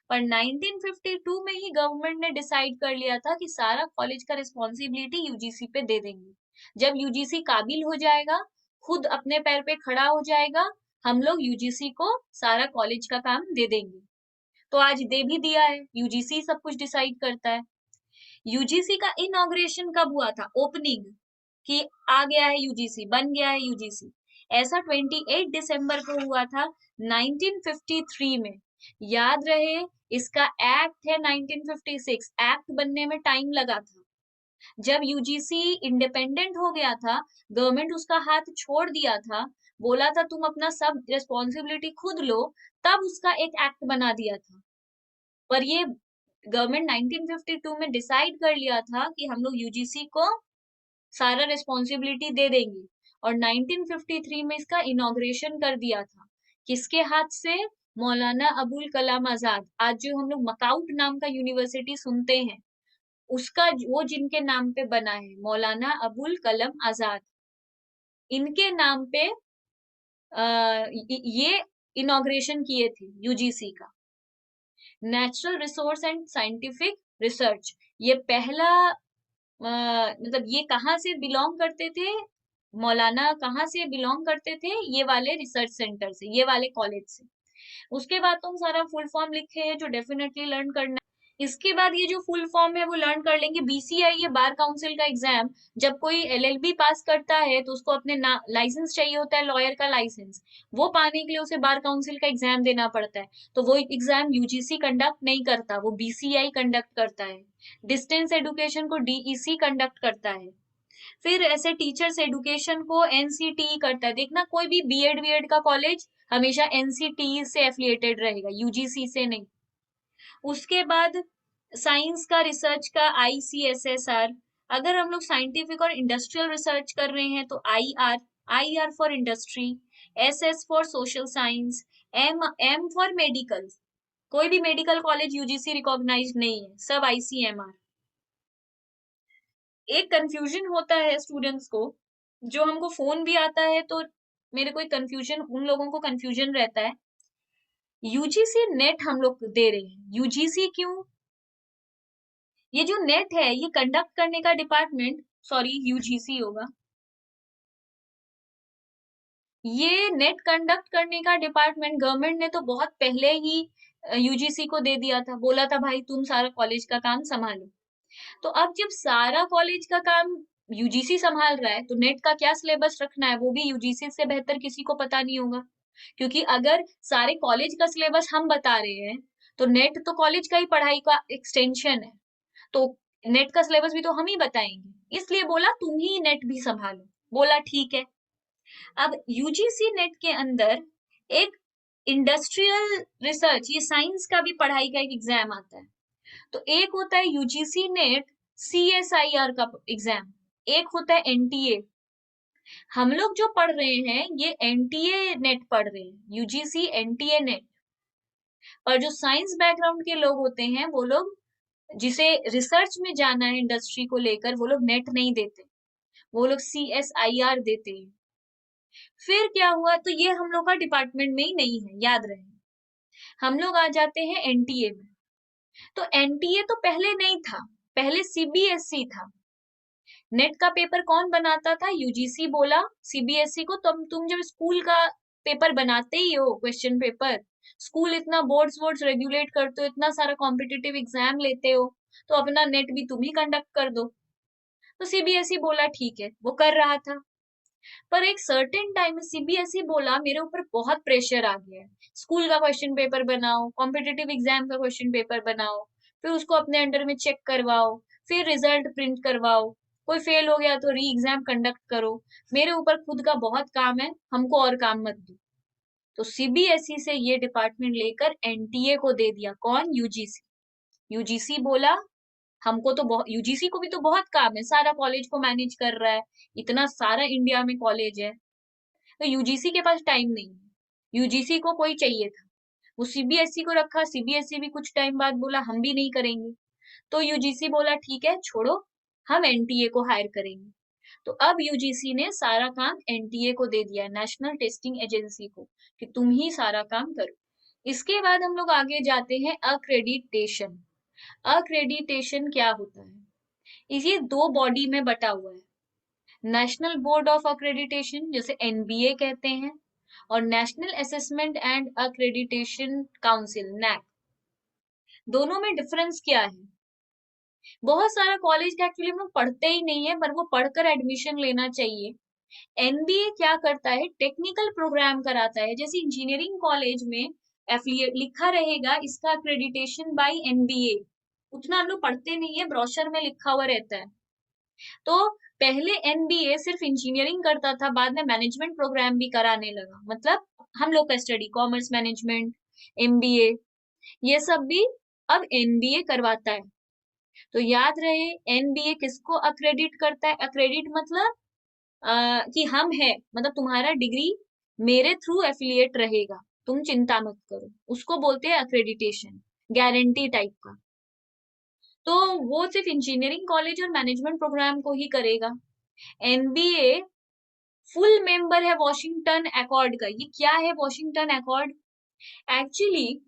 पर 1952 में ही गवर्नमेंट ने डिसाइड कर लिया था कि सारा कॉलेज का रिस्पॉन्सिबिलिटी UGC पे दे देंगे। जब UGC काबिल हो जाएगा, खुद अपने पैर पे खड़ा हो जाएगा, हम लोग UGC को सारा कॉलेज का काम दे देंगे। तो आज दे भी दिया है, UGC सब कुछ डिसाइड करता है। यूजीसी का इनॉग्रेशन कब हुआ था, ओपनिंग, कि आ गया है यूजीसी, बन गया है यूजीसी, ऐसा 28 दिसंबर को हुआ था 1953 में। याद रहे, इसका एक्ट है 1956, एक्ट बनने में टाइम लगा था। जब यूजीसी इंडिपेंडेंट हो गया था, गवर्नमेंट उसका हाथ छोड़ दिया था, बोला था तुम अपना सब रिस्पॉन्सिबिलिटी खुद लो, तब उसका एक एक्ट बना दिया था। पर ये गवर्नमेंट 1952 में डिसाइड कर लिया था कि हम लोग यूजीसी को सारा रिस्पॉन्सिबिलिटी दे देंगे, और 1953 में इसका इनॉग्रेशन कर दिया था। किसके हाथ से? मौलाना अबुल कलाम आजाद। आज जो हम लोग मकाउट नाम का यूनिवर्सिटी सुनते हैं, उसका वो जिनके नाम पे बना है, मौलाना अबुल कलाम आजाद, इनके नाम पे ये इनॉग्रेशन किए थे यूजीसी का। Natural resource and scientific research, ये पहला मतलब ये कहाँ से बिलोंग करते थे, मौलाना कहाँ से बिलोंग करते थे, ये वाले रिसर्च सेंटर से, ये वाले कॉलेज से। उसके बाद तुम सारा फुल फॉर्म लिखे हैं जो डेफिनेटली लर्न करना है। इसके बाद ये जो फुल फॉर्म है वो लर्न कर लेंगे। बीसीआई, ये बार काउंसिल का एग्जाम, जब कोई एलएलबी पास करता है तो उसको अपने लाइसेंस चाहिए होता है, लॉयर का लाइसेंस, वो पाने के लिए उसे बार काउंसिल का एग्जाम देना पड़ता है। तो वो एग्जाम यूजीसी कंडक्ट नहीं करता, वो बीसीआई कंडक्ट करता है। डिस्टेंस एजुकेशन को डीईसी कंडक्ट करता है। फिर ऐसे टीचर्स एजुकेशन को एनसीटीई करता है। देखना, कोई भी बीएड वीएड का कॉलेज हमेशा एनसीटीई से एफिलिएटेड रहेगा, यूजीसी से नहीं। उसके बाद साइंस का, रिसर्च का आईसीएसएसआर। अगर हम लोग साइंटिफिक और इंडस्ट्रियल रिसर्च कर रहे हैं तो IR, IR for industry, SS for social science, M M for medical. कोई भी मेडिकल कॉलेज यूजीसी रिकॉग्नाइज्ड नहीं है, सब आईसीएमआर। एक कंफ्यूजन होता है स्टूडेंट्स को, जो हमको फोन भी आता है तो मेरे को एक कंफ्यूजन, उन लोगों को कंफ्यूजन रहता है, यूजीसी नेट हम लोग दे रहे हैं, यूजीसी क्यों? ये जो नेट है, ये कंडक्ट करने का डिपार्टमेंट, सॉरी यूजीसी होगा, ये नेट कंडक्ट करने का डिपार्टमेंट गवर्नमेंट ने तो बहुत पहले ही यूजीसी को दे दिया था, बोला था भाई तुम सारा कॉलेज का काम संभालो। तो अब जब सारा कॉलेज का काम यूजीसी संभाल रहा है, तो नेट का क्या सिलेबस रखना है वो भी यूजीसी से बेहतर किसी को पता नहीं होगा। क्योंकि अगर सारे कॉलेज का सिलेबस हम बता रहे हैं, तो नेट तो कॉलेज का ही पढ़ाई का एक्सटेंशन है, तो नेट का सिलेबस भी तो हम ही बताएंगे। इसलिए बोला तुम ही नेट भी संभालो। बोला ठीक है। अब यूजीसी नेट के अंदर एक इंडस्ट्रियल रिसर्च, ये साइंस का भी पढ़ाई का एक एग्जाम आता है। तो एक होता है यूजीसी नेट सीएसआईआर का एग्जाम, एक होता है एनटीए। हम लोग जो पढ़ रहे हैं ये एनटीए नेट पढ़ रहे हैं, यूजीसी एनटीए नेट। और जो साइंस बैकग्राउंड के लोग होते हैं, वो लोग जिसे रिसर्च में जाना है इंडस्ट्री को लेकर, वो लोग नेट नहीं देते, वो लोग सीएसआईआर देते हैं। फिर क्या हुआ, तो ये हम लोग का डिपार्टमेंट में ही नहीं है, याद रहे। हम लोग आ जाते हैं एनटीए में। तो एनटीए तो पहले नहीं था, पहले सीबीएसई था। नेट का पेपर कौन बनाता था? यूजीसी बोला सीबीएसई को, तुम जब स्कूल का पेपर बनाते ही हो, क्वेश्चन पेपर, स्कूल इतना बोर्ड्स वोर्ड्स रेगुलेट करते हो, इतना सारा कॉम्पिटिटिव एग्जाम लेते हो, तो अपना नेट भी तुम ही कंडक्ट कर दो। तो सीबीएसई बोला ठीक है, वो कर रहा था। पर एक सर्टेन टाइम में सीबीएसई बोला मेरे ऊपर बहुत प्रेशर आ गया है, स्कूल का क्वेश्चन पेपर बनाओ, कॉम्पिटिटिव एग्जाम का क्वेश्चन पेपर बनाओ, फिर उसको अपने अंडर में चेक करवाओ, फिर रिजल्ट प्रिंट करवाओ, कोई फेल हो गया तो री एग्जाम कंडक्ट करो, मेरे ऊपर खुद का बहुत काम है, हमको और काम मत दो। तो सीबीएसई से ये डिपार्टमेंट लेकर एनटीए को दे दिया। कौन? यूजीसी। यूजीसी बोला हमको तो बहुत, यूजीसी को भी तो बहुत काम है, सारा कॉलेज को मैनेज कर रहा है, इतना सारा इंडिया में कॉलेज है, तो यूजीसी के पास टाइम नहीं है, यूजीसी को कोई चाहिए था, वो सीबीएसई को रखा। सीबीएसई भी कुछ टाइम बाद बोला हम भी नहीं करेंगे, तो यूजीसी बोला ठीक है छोड़ो, हम एनटीए को हायर करेंगे। तो अब यूजीसी ने सारा काम एनटीए को दे दिया, नेशनल टेस्टिंग एजेंसी को, कि तुम ही सारा काम करो। इसके बाद हम लोग आगे जाते हैं अक्रेडिटेशन। अक्रेडिटेशन क्या होता है? ये दो बॉडी में बटा हुआ है, नेशनल बोर्ड ऑफ अक्रेडिटेशन, जिसे एनबीए कहते हैं, और National Assessment and Accreditation Council, NAAC. दोनों में डिफरेंस क्या है? बहुत सारा कॉलेज का एक्चुअली हम लोग पढ़ते ही नहीं है, पर वो पढ़कर एडमिशन लेना चाहिए। एनबीए क्या करता है, टेक्निकल प्रोग्राम कराता है। जैसे इंजीनियरिंग कॉलेज में एफिलिएट लिखा रहेगा, इसका अक्रेडिटेशन बाय एनबीए, उतना हम लोग पढ़ते नहीं है, ब्रोशर में लिखा हुआ रहता है। तो पहले एनबीए सिर्फ इंजीनियरिंग करता था, बाद में मैनेजमेंट प्रोग्राम भी कराने लगा। मतलब हम लोग का स्टडी कॉमर्स मैनेजमेंट, एमबीए, ये सब भी अब एनबीए करवाता है। तो याद रहे, एनबीए किसको अक्रेडिट करता है? अक्रेडिट मतलब कि हम है, मतलब तुम्हारा डिग्री मेरे थ्रू एफिलिएट रहेगा, तुम चिंता मत करो, उसको बोलते हैं अक्रेडिटेशन, गारंटी टाइप का। तो वो सिर्फ इंजीनियरिंग कॉलेज और मैनेजमेंट प्रोग्राम को ही करेगा। एनबीए फुल मेंबर है वॉशिंगटन अकॉर्ड का। ये क्या है वॉशिंगटन अकॉर्ड? एक्चुअली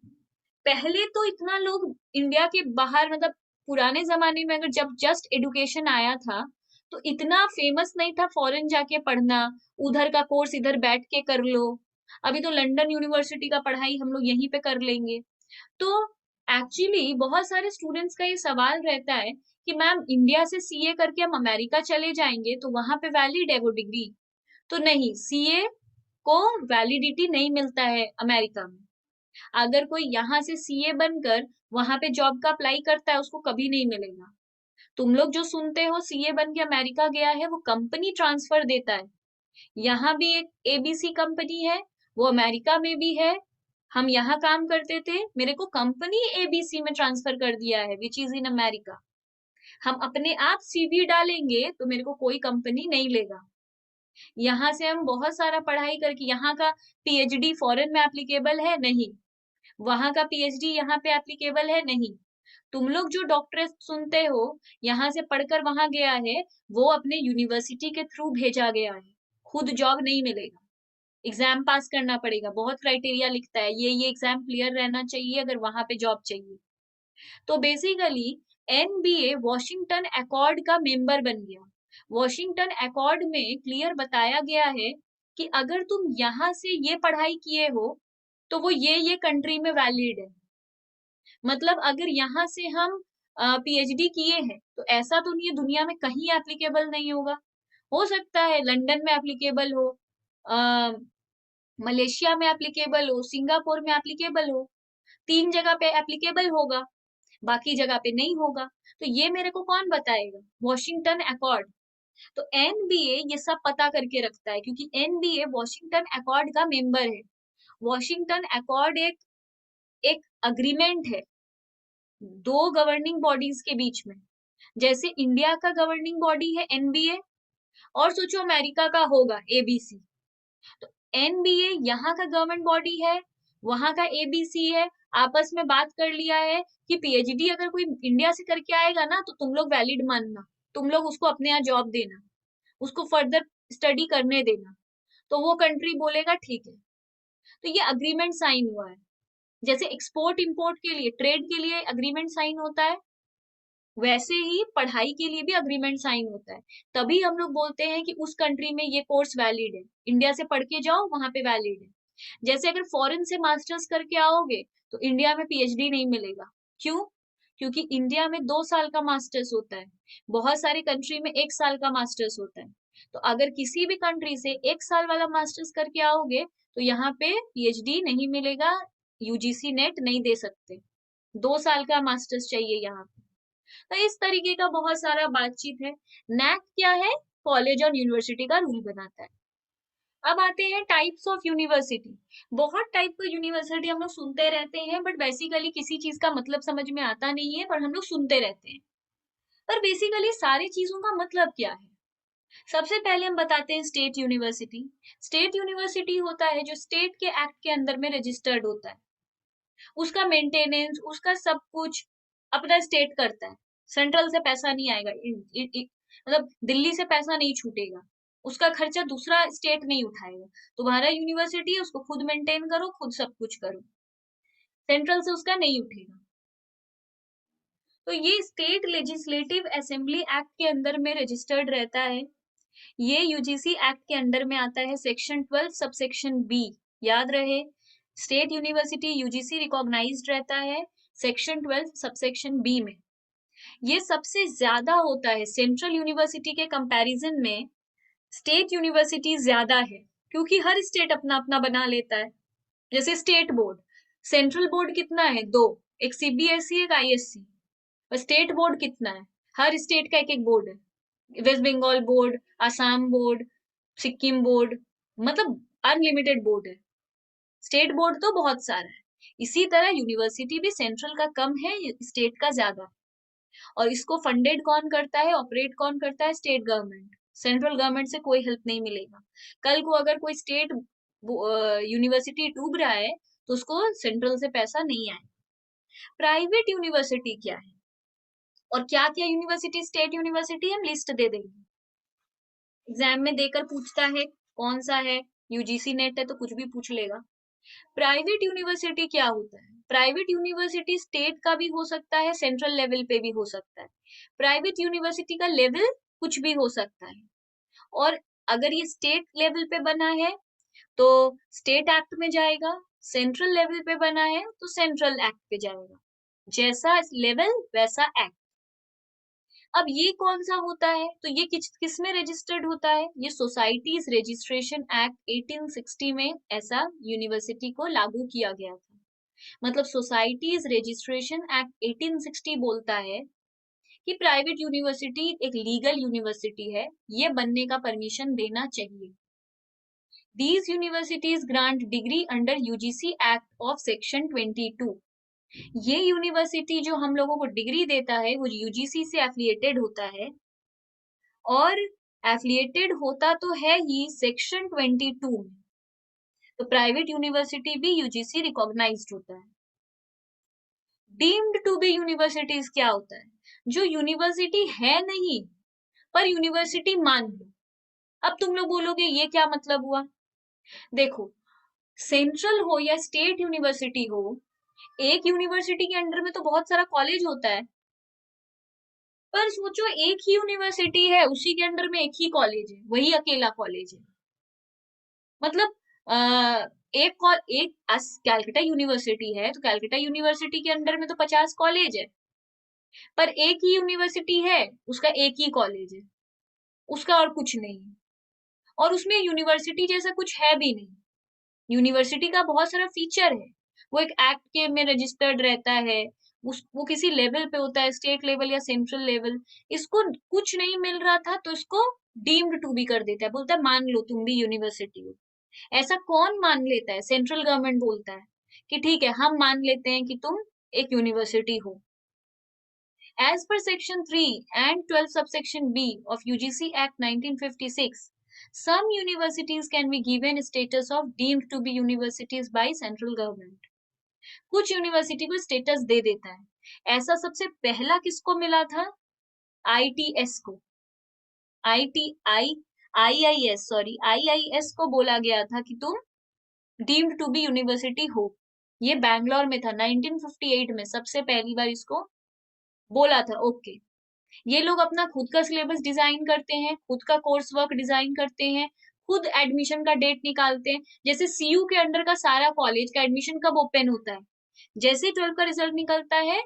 पहले तो इतना लोग इंडिया के बाहर, मतलब पुराने जमाने में अगर जब जस्ट एडुकेशन आया था, तो इतना फेमस नहीं था फॉरेन जाके पढ़ना, उधर का कोर्स इधर बैठ के कर लो। अभी तो लंदन यूनिवर्सिटी का पढ़ाई हम लोग यहीं पे कर लेंगे। तो एक्चुअली बहुत सारे स्टूडेंट्स का ये सवाल रहता है कि मैम इंडिया से सीए करके हम अमेरिका चले जाएंगे तो वहां पे वैलिड है वो डिग्री? तो नहीं, सीए को वैलिडिटी नहीं मिलता है अमेरिका में। अगर कोई यहाँ से सीए बनकर वहां पे जॉब का अप्लाई करता है, उसको कभी नहीं मिलेगा। तुम लोग जो सुनते हो सीए बन के अमेरिका गया है, वो कंपनी ट्रांसफर देता है। यहाँ भी एक एबीसी कंपनी है, वो अमेरिका में भी है। हम यहाँ काम करते थे, मेरे को कंपनी एबीसी में ट्रांसफर कर दिया है, विच इज इन अमेरिका। हम अपने आप सीवी डालेंगे तो मेरे को कोई कंपनी नहीं लेगा। यहाँ से हम बहुत सारा पढ़ाई करके, यहाँ का पीएचडी फॉरेन में एप्लीकेबल है नहीं, वहां का पीएचडी यहाँ पे एप्लीकेबल है नहीं। तुम लोग जो डॉक्टरेट सुनते हो, यहाँ से पढ़कर वहां गया है, वो अपने यूनिवर्सिटी के थ्रू भेजा गया है, खुद जॉब नहीं मिलेगा। एग्जाम पास करना पड़ेगा, बहुत क्राइटेरिया लिखता है, ये एग्जाम क्लियर रहना चाहिए अगर वहां पे जॉब चाहिए। तो बेसिकली एनबीए वॉशिंगटन अकॉर्ड का मेंबर बन गया। वॉशिंगटन अकॉर्ड में क्लियर बताया गया है कि अगर तुम यहाँ से ये पढ़ाई किए हो तो वो ये कंट्री में वैलिड है। मतलब अगर यहाँ से हम पीएचडी किए हैं तो ऐसा तो नहीं है दुनिया में कहीं एप्लीकेबल नहीं होगा। हो सकता है लंदन में एप्लीकेबल हो, अ, मलेशिया में एप्लीकेबल हो, सिंगापुर में एप्लीकेबल हो, 3 जगह पे एप्लीकेबल होगा, बाकी जगह पे नहीं होगा। तो ये मेरे को कौन बताएगा? Washington accord. तो एनबीए ये सब पता करके रखता है, क्योंकि एनबीए वॉशिंगटन अकॉर्ड का मेंबर है। वॉशिंगटन अकॉर्ड एक एक अग्रीमेंट है दो गवर्निंग बॉडीज के बीच में। जैसे इंडिया का गवर्निंग बॉडी है एनबीए, और सोचो अमेरिका का होगा एबीसी। तो एनबीए यहाँ का गवर्नमेंट बॉडी है, वहां का एबीसी है, आपस में बात कर लिया है कि पीएचडी अगर कोई इंडिया से करके आएगा ना तो तुम लोग वैलिड मानना, तुम लोग उसको अपने यहाँ जॉब देना, उसको फर्दर स्टडी करने देना। तो वो कंट्री बोलेगा ठीक है। तो ये अग्रीमेंट साइन हुआ है। जैसे एक्सपोर्ट इंपोर्ट के लिए, ट्रेड के लिए अग्रीमेंट साइन होता है, वैसे ही पढ़ाई के लिए भी अग्रीमेंट साइन होता है। तभी हम लोग बोलते हैं कि उस कंट्री में ये कोर्स वैलिड है, इंडिया से पढ़ के जाओ वहां पे वैलिड है। जैसे अगर फॉरेन से मास्टर्स करके आओगे तो इंडिया में पीएचडी नहीं मिलेगा। क्यों? क्योंकि इंडिया में 2 साल का मास्टर्स होता है, बहुत सारी कंट्री में 1 साल का मास्टर्स होता है। तो अगर किसी भी कंट्री से 1 साल वाला मास्टर्स करके आओगे तो यहाँ पे पीएचडी नहीं मिलेगा, यूजीसी नेट नहीं दे सकते, 2 साल का मास्टर्स चाहिए यहाँ पे। तो इस तरीके का बहुत सारा बातचीत है। नैक क्या है? कॉलेज और यूनिवर्सिटी का रूल बनाता है। अब आते हैं टाइप्स ऑफ यूनिवर्सिटी। बहुत टाइप का यूनिवर्सिटी हम लोग सुनते रहते हैं, बट बेसिकली किसी चीज का मतलब समझ में आता नहीं है, पर हम लोग सुनते रहते हैं। पर बेसिकली सारी चीजों का मतलब क्या है? सबसे पहले हम बताते हैं स्टेट यूनिवर्सिटी। स्टेट यूनिवर्सिटी होता है जो स्टेट के एक्ट के अंदर में रजिस्टर्ड होता है, उसका मेंटेनेंस, उसका सब कुछ अपना स्टेट करता है। सेंट्रल से पैसा नहीं आएगा, मतलब दिल्ली से पैसा नहीं छूटेगा, उसका खर्चा दूसरा स्टेट नहीं उठाएगा। तुम्हारा यूनिवर्सिटी है, उसको खुद मेंटेन करो, खुद सब कुछ करो, सेंट्रल से उसका नहीं उठेगा। तो ये स्टेट लेजिस्लेटिव असेंबली एक्ट के अंदर में रजिस्टर्ड रहता है। ये यूजीसी एक्ट के अंडर में आता है, सेक्शन 12 सबसेक्शन बी। याद रहे, स्टेट यूनिवर्सिटी यूजीसी रिकॉग्नाइज्ड रहता है सेक्शन 12 सबसेक्शन बी में। ये सबसे ज्यादा होता है सेंट्रल यूनिवर्सिटी के कंपैरिजन में। स्टेट यूनिवर्सिटी ज्यादा है क्योंकि हर स्टेट अपना अपना बना लेता है। जैसे स्टेट बोर्ड, सेंट्रल बोर्ड कितना है? दो, एक सीबीएसई एक आईएससी। और स्टेट बोर्ड कितना है? हर स्टेट का एक एक बोर्ड है। West Bengal board, Assam board, Sikkim board, मतलब अनलिमिटेड बोर्ड है। स्टेट बोर्ड तो बहुत सारा है। इसी तरह यूनिवर्सिटी भी सेंट्रल का कम है, स्टेट का ज्यादा है। और इसको फंडेड कौन करता है, ऑपरेट कौन करता है? State government. सेंट्रल गवर्नमेंट से कोई हेल्प नहीं मिलेगा। कल को अगर कोई स्टेट यूनिवर्सिटी डूब रहा है तो उसको सेंट्रल से पैसा नहीं आए। प्राइवेट यूनिवर्सिटी क्या है और क्या क्या यूनिवर्सिटी स्टेट यूनिवर्सिटी, हम लिस्ट दे देंगे। एग्जाम में देकर पूछता है कौन सा है, यूजीसी नेट है तो कुछ भी पूछ लेगा। प्राइवेट यूनिवर्सिटी क्या होता है? प्राइवेट यूनिवर्सिटी स्टेट का भी हो सकता है, सेंट्रल लेवल पे भी हो सकता है। प्राइवेट यूनिवर्सिटी का लेवल कुछ भी हो सकता है। और अगर ये स्टेट लेवल पे बना है तो स्टेट एक्ट में जाएगा, सेंट्रल लेवल पे बना है तो सेंट्रल एक्ट पे जाएगा। जैसा लेवल वैसा एक्ट। अब ये कौन सा होता है? तो ये किस में रजिस्टर्ड होता है? ये सोसाइटीज रजिस्ट्रेशन एक्ट 1860 में ऐसा यूनिवर्सिटी को लागू किया गया था। मतलब सोसाइटीज रजिस्ट्रेशन एक्ट 1860 बोलता है कि प्राइवेट यूनिवर्सिटी एक लीगल यूनिवर्सिटी है, ये बनने का परमिशन देना चाहिए। These universities grant degree under UGC Act of Section 22। ये यूनिवर्सिटी जो हम लोगों को डिग्री देता है वो यूजीसी से एफिलिएटेड होता है, और एफिलिएटेड होता तो है ही सेक्शन 22 में। तो प्राइवेट यूनिवर्सिटी भी यूजीसी रिकॉग्नाइज्ड होता है। डीम्ड टू बी यूनिवर्सिटीज क्या होता है? जो यूनिवर्सिटी है नहीं पर यूनिवर्सिटी मान लो। अब तुम लोग बोलोगे ये क्या मतलब हुआ? देखो, सेंट्रल हो या स्टेट यूनिवर्सिटी हो, एक यूनिवर्सिटी के अंडर में तो बहुत सारा कॉलेज होता है। पर सोचो एक ही यूनिवर्सिटी है, उसी के अंडर में एक ही कॉलेज है, वही अकेला कॉलेज है। मतलब एक कैलकाटा यूनिवर्सिटी है तो कैलकाटा यूनिवर्सिटी के अंडर में तो 50 कॉलेज है। पर एक ही यूनिवर्सिटी है, उसका एक ही कॉलेज है, उसका और कुछ नहीं है। और उसमें यूनिवर्सिटी जैसा कुछ है भी नहीं। यूनिवर्सिटी का बहुत सारा फीचर है। वो एक एक्ट के में रजिस्टर्ड रहता है, वो किसी लेवल पे होता है, स्टेट लेवल या सेंट्रल लेवल। इसको कुछ नहीं मिल रहा था तो इसको डीम्ड टू बी कर देता है, बोलता है मान लो तुम भी यूनिवर्सिटी हो। ऐसा कौन मान लेता है? सेंट्रल गवर्नमेंट बोलता है कि ठीक है हम मान लेते हैं कि तुम एक यूनिवर्सिटी हो। As per Section 3 and 12 subsection B of UGC Act 1956, some universities can be given status of deemed to be universities by central government। कुछ यूनिवर्सिटी को स्टेटस दे देता है। ऐसा सबसे पहला किसको मिला था? आईटीएस को। आईआईएस को बोला गया था कि तुम डीम्ड टू बी यूनिवर्सिटी हो। ये बैंगलोर में था 1958 में सबसे पहली बार इसको बोला था। ओके, ये लोग अपना खुद का सिलेबस डिजाइन करते हैं, खुद का कोर्स वर्क डिजाइन करते हैं, खुद एडमिशन का डेट निकालते हैं। जैसे सीयू के अंडर का सारा कॉलेज का एडमिशन कब ओपन होता है? जैसे 12 का रिजल्ट निकलता है,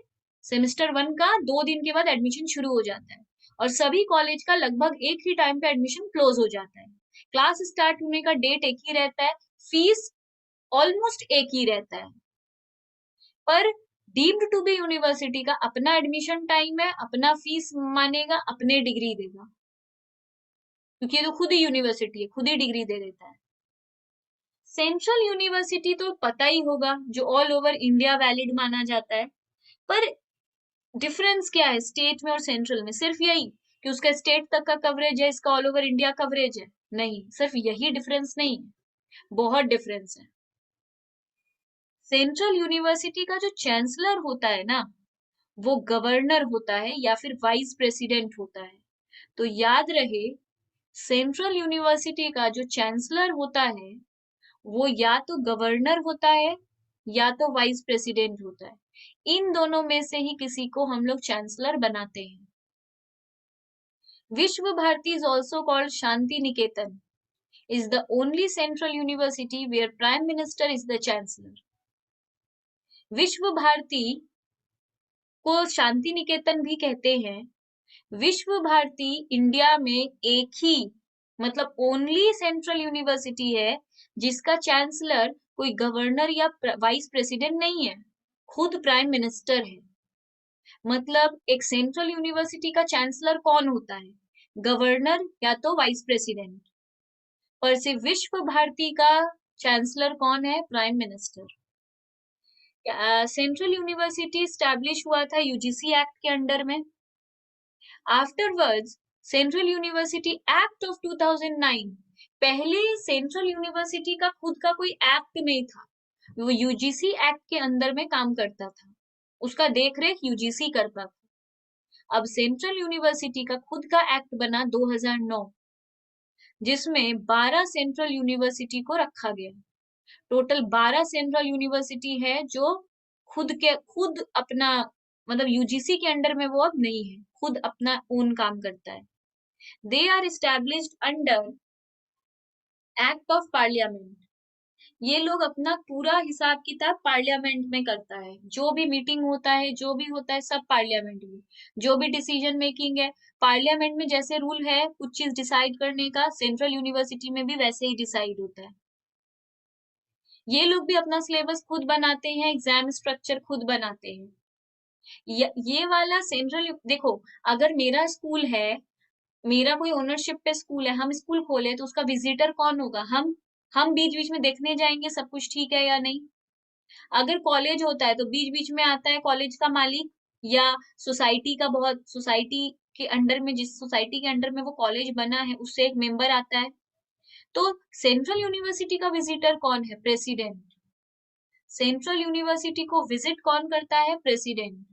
सेमेस्टर 1 का 2 दिन के बाद एडमिशन शुरू हो जाता है। और सभी कॉलेज का लगभग एक ही टाइम पे एडमिशन क्लोज हो जाता है। क्लास स्टार्ट होने का डेट एक ही रहता है, फीस ऑलमोस्ट एक ही रहता है। पर डीम्ड टू बी यूनिवर्सिटी का अपना एडमिशन टाइम है, अपना फीस मानेगा, अपने डिग्री देगा, क्योंकि ये तो खुद ही यूनिवर्सिटी है, खुद ही डिग्री दे देता है। सेंट्रल यूनिवर्सिटी तो पता ही होगा, जो ऑल ओवर इंडिया वैलिड माना जाता है। पर डिफरेंस क्या है स्टेट में और सेंट्रल में? सिर्फ यही कि उसका स्टेट तक का कवरेज है, इसका ऑल ओवर इंडिया कवरेज है? नहीं, सिर्फ यही डिफरेंस नहीं है, बहुत डिफरेंस है। सेंट्रल यूनिवर्सिटी का जो चांसलर होता है ना, वो गवर्नर होता है या फिर वाइस प्रेसिडेंट होता है। तो याद रहे, सेंट्रल यूनिवर्सिटी का जो चांसलर होता है वो या तो गवर्नर होता है या तो वाइस प्रेसिडेंट होता है। इन दोनों में से ही किसी को हम लोग चांसलर बनाते हैं। Vishwa Bharati is also called Shantiniketan, is the only central university where prime minister is the chancellor। विश्व भारती को शांति निकेतन भी कहते हैं। विश्व भारती इंडिया में एक ही, मतलब ओनली सेंट्रल यूनिवर्सिटी है जिसका चांसलर कोई गवर्नर या वाइस प्रेसिडेंट नहीं है, खुद प्राइम मिनिस्टर है। मतलब एक सेंट्रल यूनिवर्सिटी का चांसलर कौन होता है? गवर्नर या तो वाइस प्रेसिडेंट। पर सिर्फ विश्व भारती का चांसलर कौन है? Prime minister. Central university establish हुआ था यूजीसी एक्ट के अंडर में। Afterwards central university act of 2009, पहले सेंट्रल यूनिवर्सिटी का खुद का कोई एक्ट नहीं था, वो यूजीसी एक्ट के अंदर में काम करता था, उसका देखरेख यूजीसी करता था। अब सेंट्रल यूनिवर्सिटी का खुद का एक्ट बना 2009, जिसमें 12 सेंट्रल यूनिवर्सिटी को रखा गया। टोटल 12 सेंट्रल यूनिवर्सिटी है जो खुद अपना, मतलब यूजीसी के अंडर में वो अब नहीं है, खुद अपना ओन काम करता है। They are established under act of parliament. ये लोग अपना पूरा हिसाब किताब पार्लियामेंट में करता है, जो भी मीटिंग होता है, जो भी होता है, सब पार्लियामेंट में। जो भी डिसीजन मेकिंग है पार्लियामेंट में, जैसे रूल है कुछ चीज डिसाइड करने का, सेंट्रल यूनिवर्सिटी में भी वैसे ही डिसाइड होता है। ये लोग भी अपना सिलेबस खुद बनाते हैं, एग्जाम स्ट्रक्चर खुद बनाते हैं। ये वाला सेंट्रल, देखो अगर मेरा स्कूल है, मेरा कोई ओनरशिप पे स्कूल है, हम स्कूल खोले तो उसका विजिटर कौन होगा? हम बीच बीच में देखने जाएंगे सब कुछ ठीक है या नहीं। अगर कॉलेज होता है तो बीच बीच में आता है कॉलेज का मालिक या सोसाइटी का, बहुत सोसाइटी के अंडर में, जिस सोसाइटी के अंडर में वो कॉलेज बना है उससे एक मेंबर आता है। तो सेंट्रल यूनिवर्सिटी का विजिटर कौन है? प्रेसिडेंट। सेंट्रल यूनिवर्सिटी को विजिट कौन करता है? प्रेसिडेंट।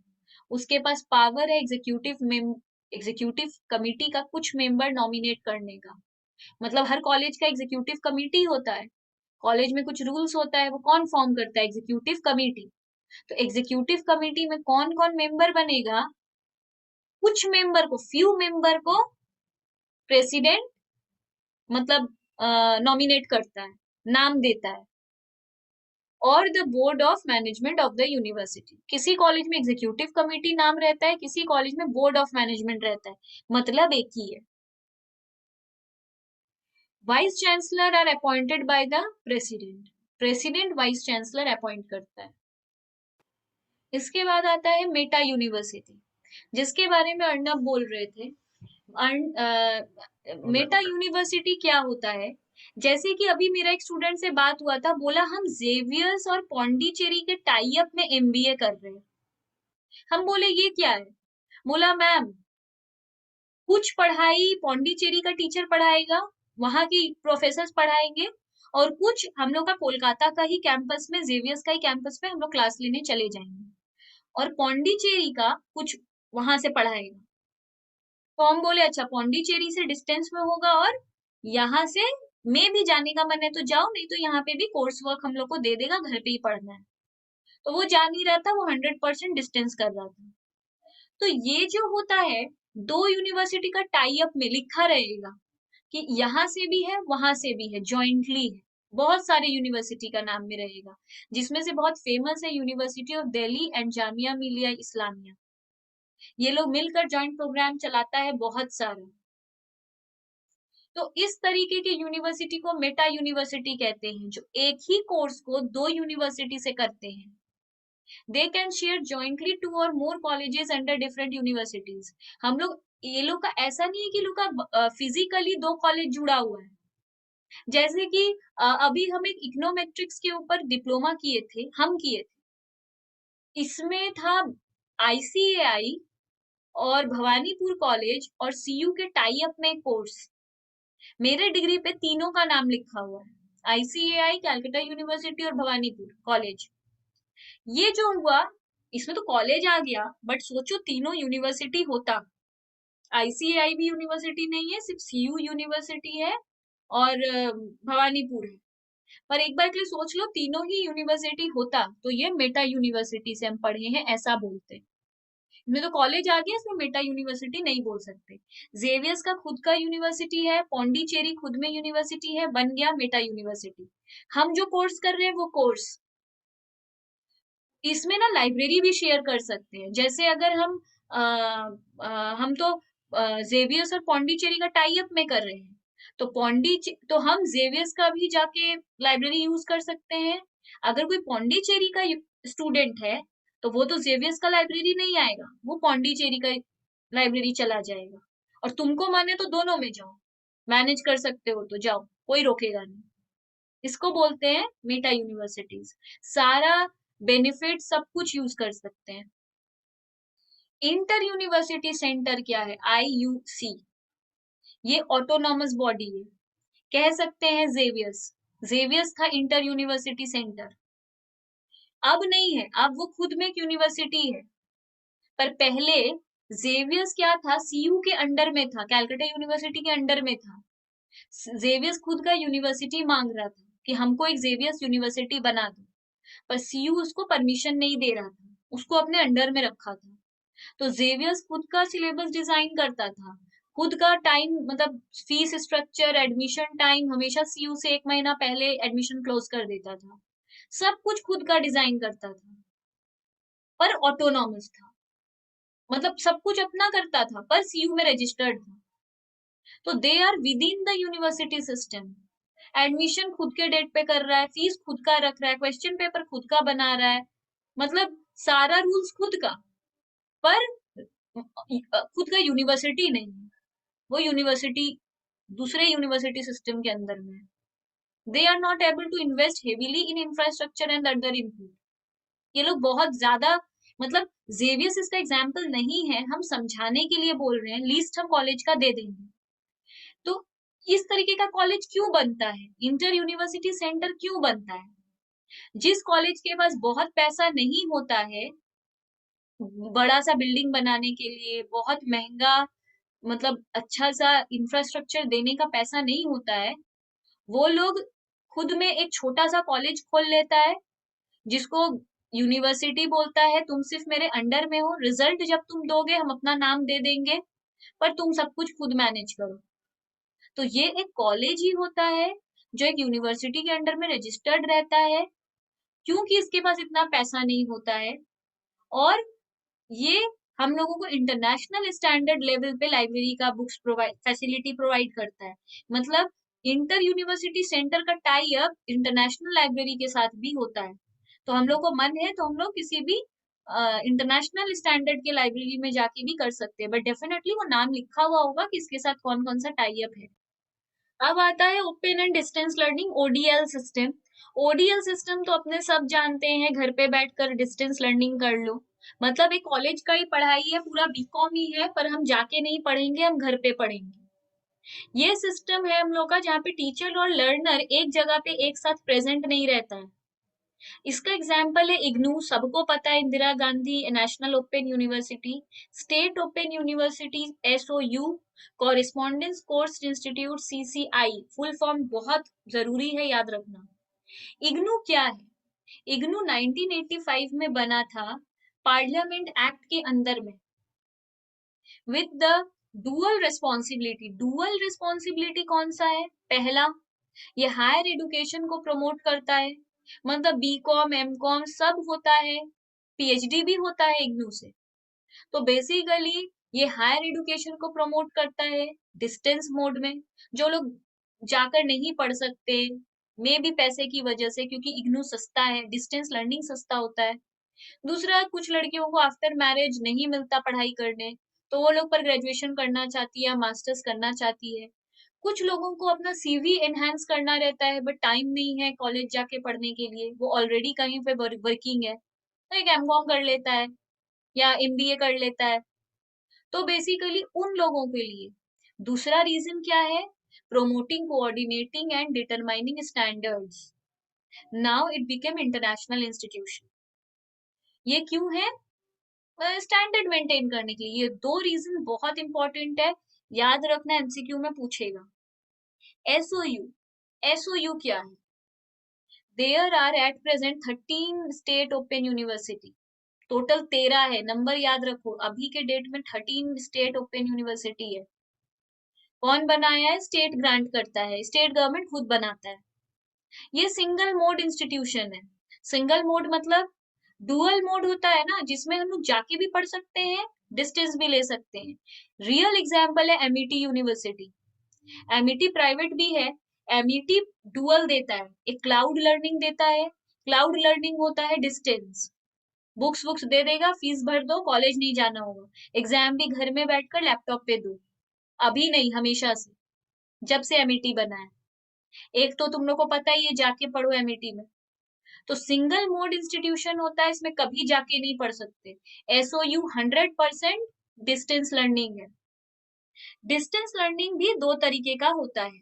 उसके पास पावर है एग्जीक्यूटिव कमिटी का कुछ मेंबर नॉमिनेट करने का। मतलब हर कॉलेज का एग्जीक्यूटिव कमिटी होता है, कॉलेज में कुछ रूल्स होता है, वो कौन फॉर्म करता है? Executive committee. तो एग्जीक्यूटिव कमिटी में कौन कौन मेंबर बनेगा? कुछ मेंबर को, फ्यू मेंबर को प्रेसिडेंट मतलब नॉमिनेट करता है, नाम देता है। और the board of management of the university, किसी कॉलेज में एग्जीक्यूटिव कमेटी नाम रहता है, किसी कॉलेज में बोर्ड ऑफ मैनेजमेंट रहता है, मतलब एक ही है। Vice chancellor are appointed by the president. President vice chancellor appoint करता है। इसके बाद आता है मेटा यूनिवर्सिटी, जिसके बारे में अर्णब बोल रहे थे। मेटा यूनिवर्सिटी क्या होता है? जैसे कि अभी मेरा एक स्टूडेंट से बात हुआ था, बोला हम जेवियर्स और पौंडीचेरी के टाई अप में एमबीए कर रहे हैं। हम बोले ये क्या है? बोला मैम कुछ पढ़ाई पौंडीचेरी का टीचर पढ़ाएगा, वहां की प्रोफेसर पढ़ाएंगे, और कुछ हम लोग का कोलकाता का ही कैंपस में, जेवियर्स का ही कैंपस में हम लोग क्लास लेने चले जाएंगे, और पौंडीचेरी का कुछ वहां से पढ़ाएगा। तो हम बोले अच्छा पौंडीचेरी से डिस्टेंस में होगा, और यहाँ से में भी जाने का मन है तो जाओ, नहीं तो यहाँ पे भी कोर्स वर्क हम लोग को दे देगा, घर पे ही पढ़ना है। तो वो जा नहीं रहा था, वो 100% डिस्टेंस कर रहा था। तो ये जो होता है, दो यूनिवर्सिटी का टाई अप में लिखा रहेगा कि यहाँ से भी है वहां से भी है, जॉइंटली है। बहुत सारे यूनिवर्सिटी का नाम में रहेगा, जिसमें से बहुत फेमस है university of Delhi and Jamia Millia Islamia. ये लोग मिलकर जॉइंट प्रोग्राम चलाता है बहुत सारे। तो इस तरीके के यूनिवर्सिटी को मेटा यूनिवर्सिटी कहते हैं, जो एक ही कोर्स को दो यूनिवर्सिटी से करते हैं। They can share jointly 2 or more colleges under different universities. हम लोग, ये लोग का ऐसा नहीं है कि लोग का फिजिकली 2 कॉलेज जुड़ा हुआ है। जैसे कि अभी हम एक इकोनोमेट्रिक्स के ऊपर डिप्लोमा किए थे, हम किए थे, इसमें था आईसीएआई और भवानीपुर कॉलेज और सीयू के टाई अप में कोर्स। मेरे डिग्री पे तीनों का नाम लिखा हुआ है, आईसीएआई, कैलकाटा यूनिवर्सिटी और भवानीपुर कॉलेज। ये जो हुआ, इसमें तो कॉलेज आ गया, बट सोचो तीनों यूनिवर्सिटी होता। आईसीएआई भी यूनिवर्सिटी नहीं है, सिर्फ सीयू यूनिवर्सिटी है और भवानीपुर है। पर एक बार के लिए सोच लो, तीनों ही यूनिवर्सिटी होता तो ये मेटा यूनिवर्सिटी से हम पढ़े हैं ऐसा बोलते। इसमें तो कॉलेज आ गया, इसमें मेटा यूनिवर्सिटी नहीं बोल सकते। जेवियर्स का खुद का यूनिवर्सिटी है, पौंडीचेरी खुद में यूनिवर्सिटी है, बन गया मेटा यूनिवर्सिटी। हम जो कोर्स कर रहे हैं वो कोर्स इसमें ना लाइब्रेरी भी शेयर कर सकते हैं। जैसे अगर हम तो जेवियर्स और पौंडीचेरी का टाई अप में कर रहे हैं, तो तो हम जेवियर्स का भी जाके लाइब्रेरी यूज कर सकते हैं। अगर कोई पौंडीचेरी का स्टूडेंट है, तो वो तो जेवियर्स का लाइब्रेरी नहीं आएगा, वो पौंडीचेरी का लाइब्रेरी चला जाएगा। और तुमको माने तो दोनों में जाओ, मैनेज कर सकते हो तो जाओ, कोई रोकेगा नहीं। इसको बोलते हैं मेटा यूनिवर्सिटीज। सारा बेनिफिट सब कुछ यूज कर सकते हैं। इंटर यूनिवर्सिटी सेंटर क्या है? IUC। ये ऑटोनॉमस बॉडी है, कह सकते हैं जेवियर्स। जेवियर्स था इंटर यूनिवर्सिटी सेंटर, अब नहीं है, अब वो खुद में एक यूनिवर्सिटी है। पर पहले जेवियर्स क्या था? CU के अंडर में था, कैलकाटा यूनिवर्सिटी के अंडर में था। जेवियर्स खुद का यूनिवर्सिटी मांग रहा था कि हमको एक जेवियर्स यूनिवर्सिटी बना दो, पर CU उसको परमिशन नहीं दे रहा था, उसको अपने अंडर में रखा था। तो जेवियर्स खुद का सिलेबस डिजाइन करता था, खुद का टाइम, मतलब फीस स्ट्रक्चर, एडमिशन टाइम हमेशा CU से एक महीना पहले एडमिशन क्लोज कर देता था। सब कुछ खुद का डिजाइन करता था, पर ऑटोनॉमस था। मतलब सब कुछ अपना करता था, पर CU में रजिस्टर्ड था। तो they are within the university system. Admission खुद के डेट पे कर रहा है, फीस खुद का रख रहा है, क्वेश्चन पेपर खुद का बना रहा है, मतलब सारा रूल्स खुद का। पर खुद का यूनिवर्सिटी नहीं है, वो यूनिवर्सिटी दूसरे यूनिवर्सिटी सिस्टम के अंदर में है। They are not able to invest heavily in infrastructure and other input. ये लोग बहुत ज्यादा, मतलब जेवियर्स इसका एग्जाम्पल नहीं है, हम समझाने के लिए बोल रहे हैं, लीस्ट हम कॉलेज का दे देंगे। तो इस तरीके का कॉलेज क्यों बनता है, इंटर यूनिवर्सिटी सेंटर क्यों बनता है? जिस कॉलेज के पास बहुत पैसा नहीं होता है बड़ा सा बिल्डिंग बनाने के लिए, बहुत महंगा, मतलब अच्छा सा इंफ्रास्ट्रक्चर देने का पैसा नहीं होता है, वो लोग खुद में एक छोटा सा कॉलेज खोल लेता है, जिसको यूनिवर्सिटी बोलता है। तुम सिर्फ मेरे अंडर में हो, रिजल्ट जब तुम दोगे हम अपना नाम दे देंगे, पर तुम सब कुछ खुद मैनेज करो। तो ये एक कॉलेज ही होता है जो एक यूनिवर्सिटी के अंडर में रजिस्टर्ड रहता है, क्योंकि इसके पास इतना पैसा नहीं होता है। और ये हम लोगों को इंटरनेशनल स्टैंडर्ड लेवल पे लाइब्रेरी का बुक्स प्रोवाइड, फैसिलिटी प्रोवाइड करता है। मतलब इंटर यूनिवर्सिटी सेंटर का टाई अप इंटरनेशनल लाइब्रेरी के साथ भी होता है। तो हम लोग को मन है तो हम लोग किसी भी इंटरनेशनल स्टैंडर्ड के लाइब्रेरी में जाके भी कर सकते हैं, बट डेफिनेटली वो नाम लिखा हुआ होगा कि इसके साथ कौन कौन सा टाई अप है। अब आता है open and distance learning, ODL system. ODL system तो अपने सब जानते हैं, घर पे बैठकर डिस्टेंस लर्निंग कर लो। मतलब एक कॉलेज का ही पढ़ाई है, पूरा बीकॉम ही है, पर हम जाके नहीं पढ़ेंगे, हम घर पे पढ़ेंगे। ये सिस्टम है हम लोग का, जहाँ पे टीचर और लर्नर एक जगह पे एक साथ प्रेजेंट नहीं रहता है। इसका एग्जाम्पल है इग्नू, सबको पता है, Indira Gandhi national open university, state open university SOU, correspondence course institute CCI, full form बहुत जरूरी है याद रखना। इग्नू क्या है? इग्नू 1985 में बना था, पार्लियामेंट एक्ट के अंदर में, with the dual responsibility. Dual responsibility कौन सा है? पहला, ये हायर एजुकेशन को प्रमोट करता है, मतलब BCom MCom सब होता है, PhD भी होता है इग्नू से। तो बेसिकली ये हायर एजुकेशन को प्रमोट करता है डिस्टेंस मोड में। जो लोग जाकर नहीं पढ़ सकते, मे भी पैसे की वजह से, क्योंकि इग्नू सस्ता है, डिस्टेंस लर्निंग सस्ता होता है। दूसरा, कुछ लड़कियों को आफ्टर मैरिज नहीं मिलता पढ़ाई करने, तो वो लोग पर ग्रेजुएशन करना चाहती है या मास्टर्स करना चाहती है। कुछ लोगों को अपना CV एनहांस करना रहता है, बट टाइम नहीं है कॉलेज जाके पढ़ने के लिए, वो ऑलरेडी कहीं पे वर्किंग है, तो एक MCom कर लेता है या MBA कर लेता है। तो बेसिकली उन लोगों के लिए। दूसरा रीजन क्या है? Promoting, coordinating and determining standards. Now it became international institution. ये क्यों है? स्टैंडर्ड मेंटेन करने के लिए। ये दो रीजन बहुत इंपॉर्टेंट है, याद रखना, MCQ में पूछेगा। SOU, SOU क्या है? There are at present 13 state open university, total 13 है, नंबर याद रखो, अभी के डेट में 13 स्टेट ओपन यूनिवर्सिटी है। कौन बनाया है? स्टेट ग्रांट करता है, स्टेट गवर्नमेंट खुद बनाता है। ये सिंगल मोड इंस्टीट्यूशन है। सिंगल मोड मतलब डुअल मोड होता है ना, जिसमें हम लोग जाके भी पढ़ सकते हैं, डिस्टेंस भी ले सकते हैं। रियल एग्जाम्पल है एमईटी यूनिवर्सिटी। एमईटी प्राइवेट भी है, एमईटी डुअल देता है, एक क्लाउड लर्निंग देता है। क्लाउड लर्निंग होता है डिस्टेंस, बुक्स वुक्स दे देगा, फीस भर दो, कॉलेज नहीं जाना होगा, एग्जाम भी घर में बैठकर लैपटॉप पे दो। अभी नहीं, हमेशा से, जब से एमईटी बना है। एक तो तुम लोग को पता ही है, जाके पढ़ो एमईटी में। तो सिंगल मोड इंस्टीट्यूशन होता है, इसमें कभी जाके नहीं पढ़ सकते। एसओयू 100% डिस्टेंस लर्निंग है। डिस्टेंस लर्निंग भी दो तरीके का होता है,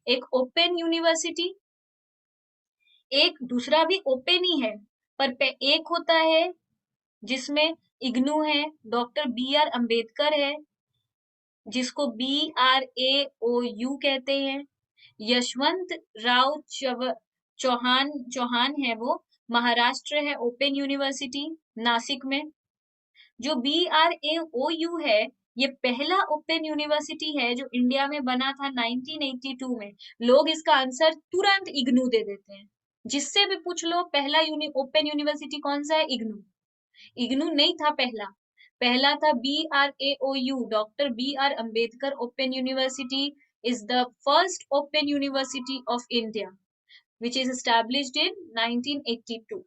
एक ओपन यूनिवर्सिटी, एक दूसरा भी ओपन ही है, पर एक होता है जिसमें इग्नू है, डॉक्टर बी आर अंबेडकर है, जिसको BRAOU कहते हैं, यशवंत राव चौहान चौहान है, वो महाराष्ट्र है, ओपन यूनिवर्सिटी नासिक में। जो BRAOU है, ये पहला ओपन यूनिवर्सिटी है जो इंडिया में बना था 1982 में। लोग इसका आंसर तुरंत इग्नू दे देते हैं, जिससे भी पूछ लो पहला ओपन यूनिवर्सिटी कौन सा है, इग्नू। इग्नू नहीं था पहला, पहला था BRAOU, doctor BR Ambedkar open university is the first open university of India which is established in 1982.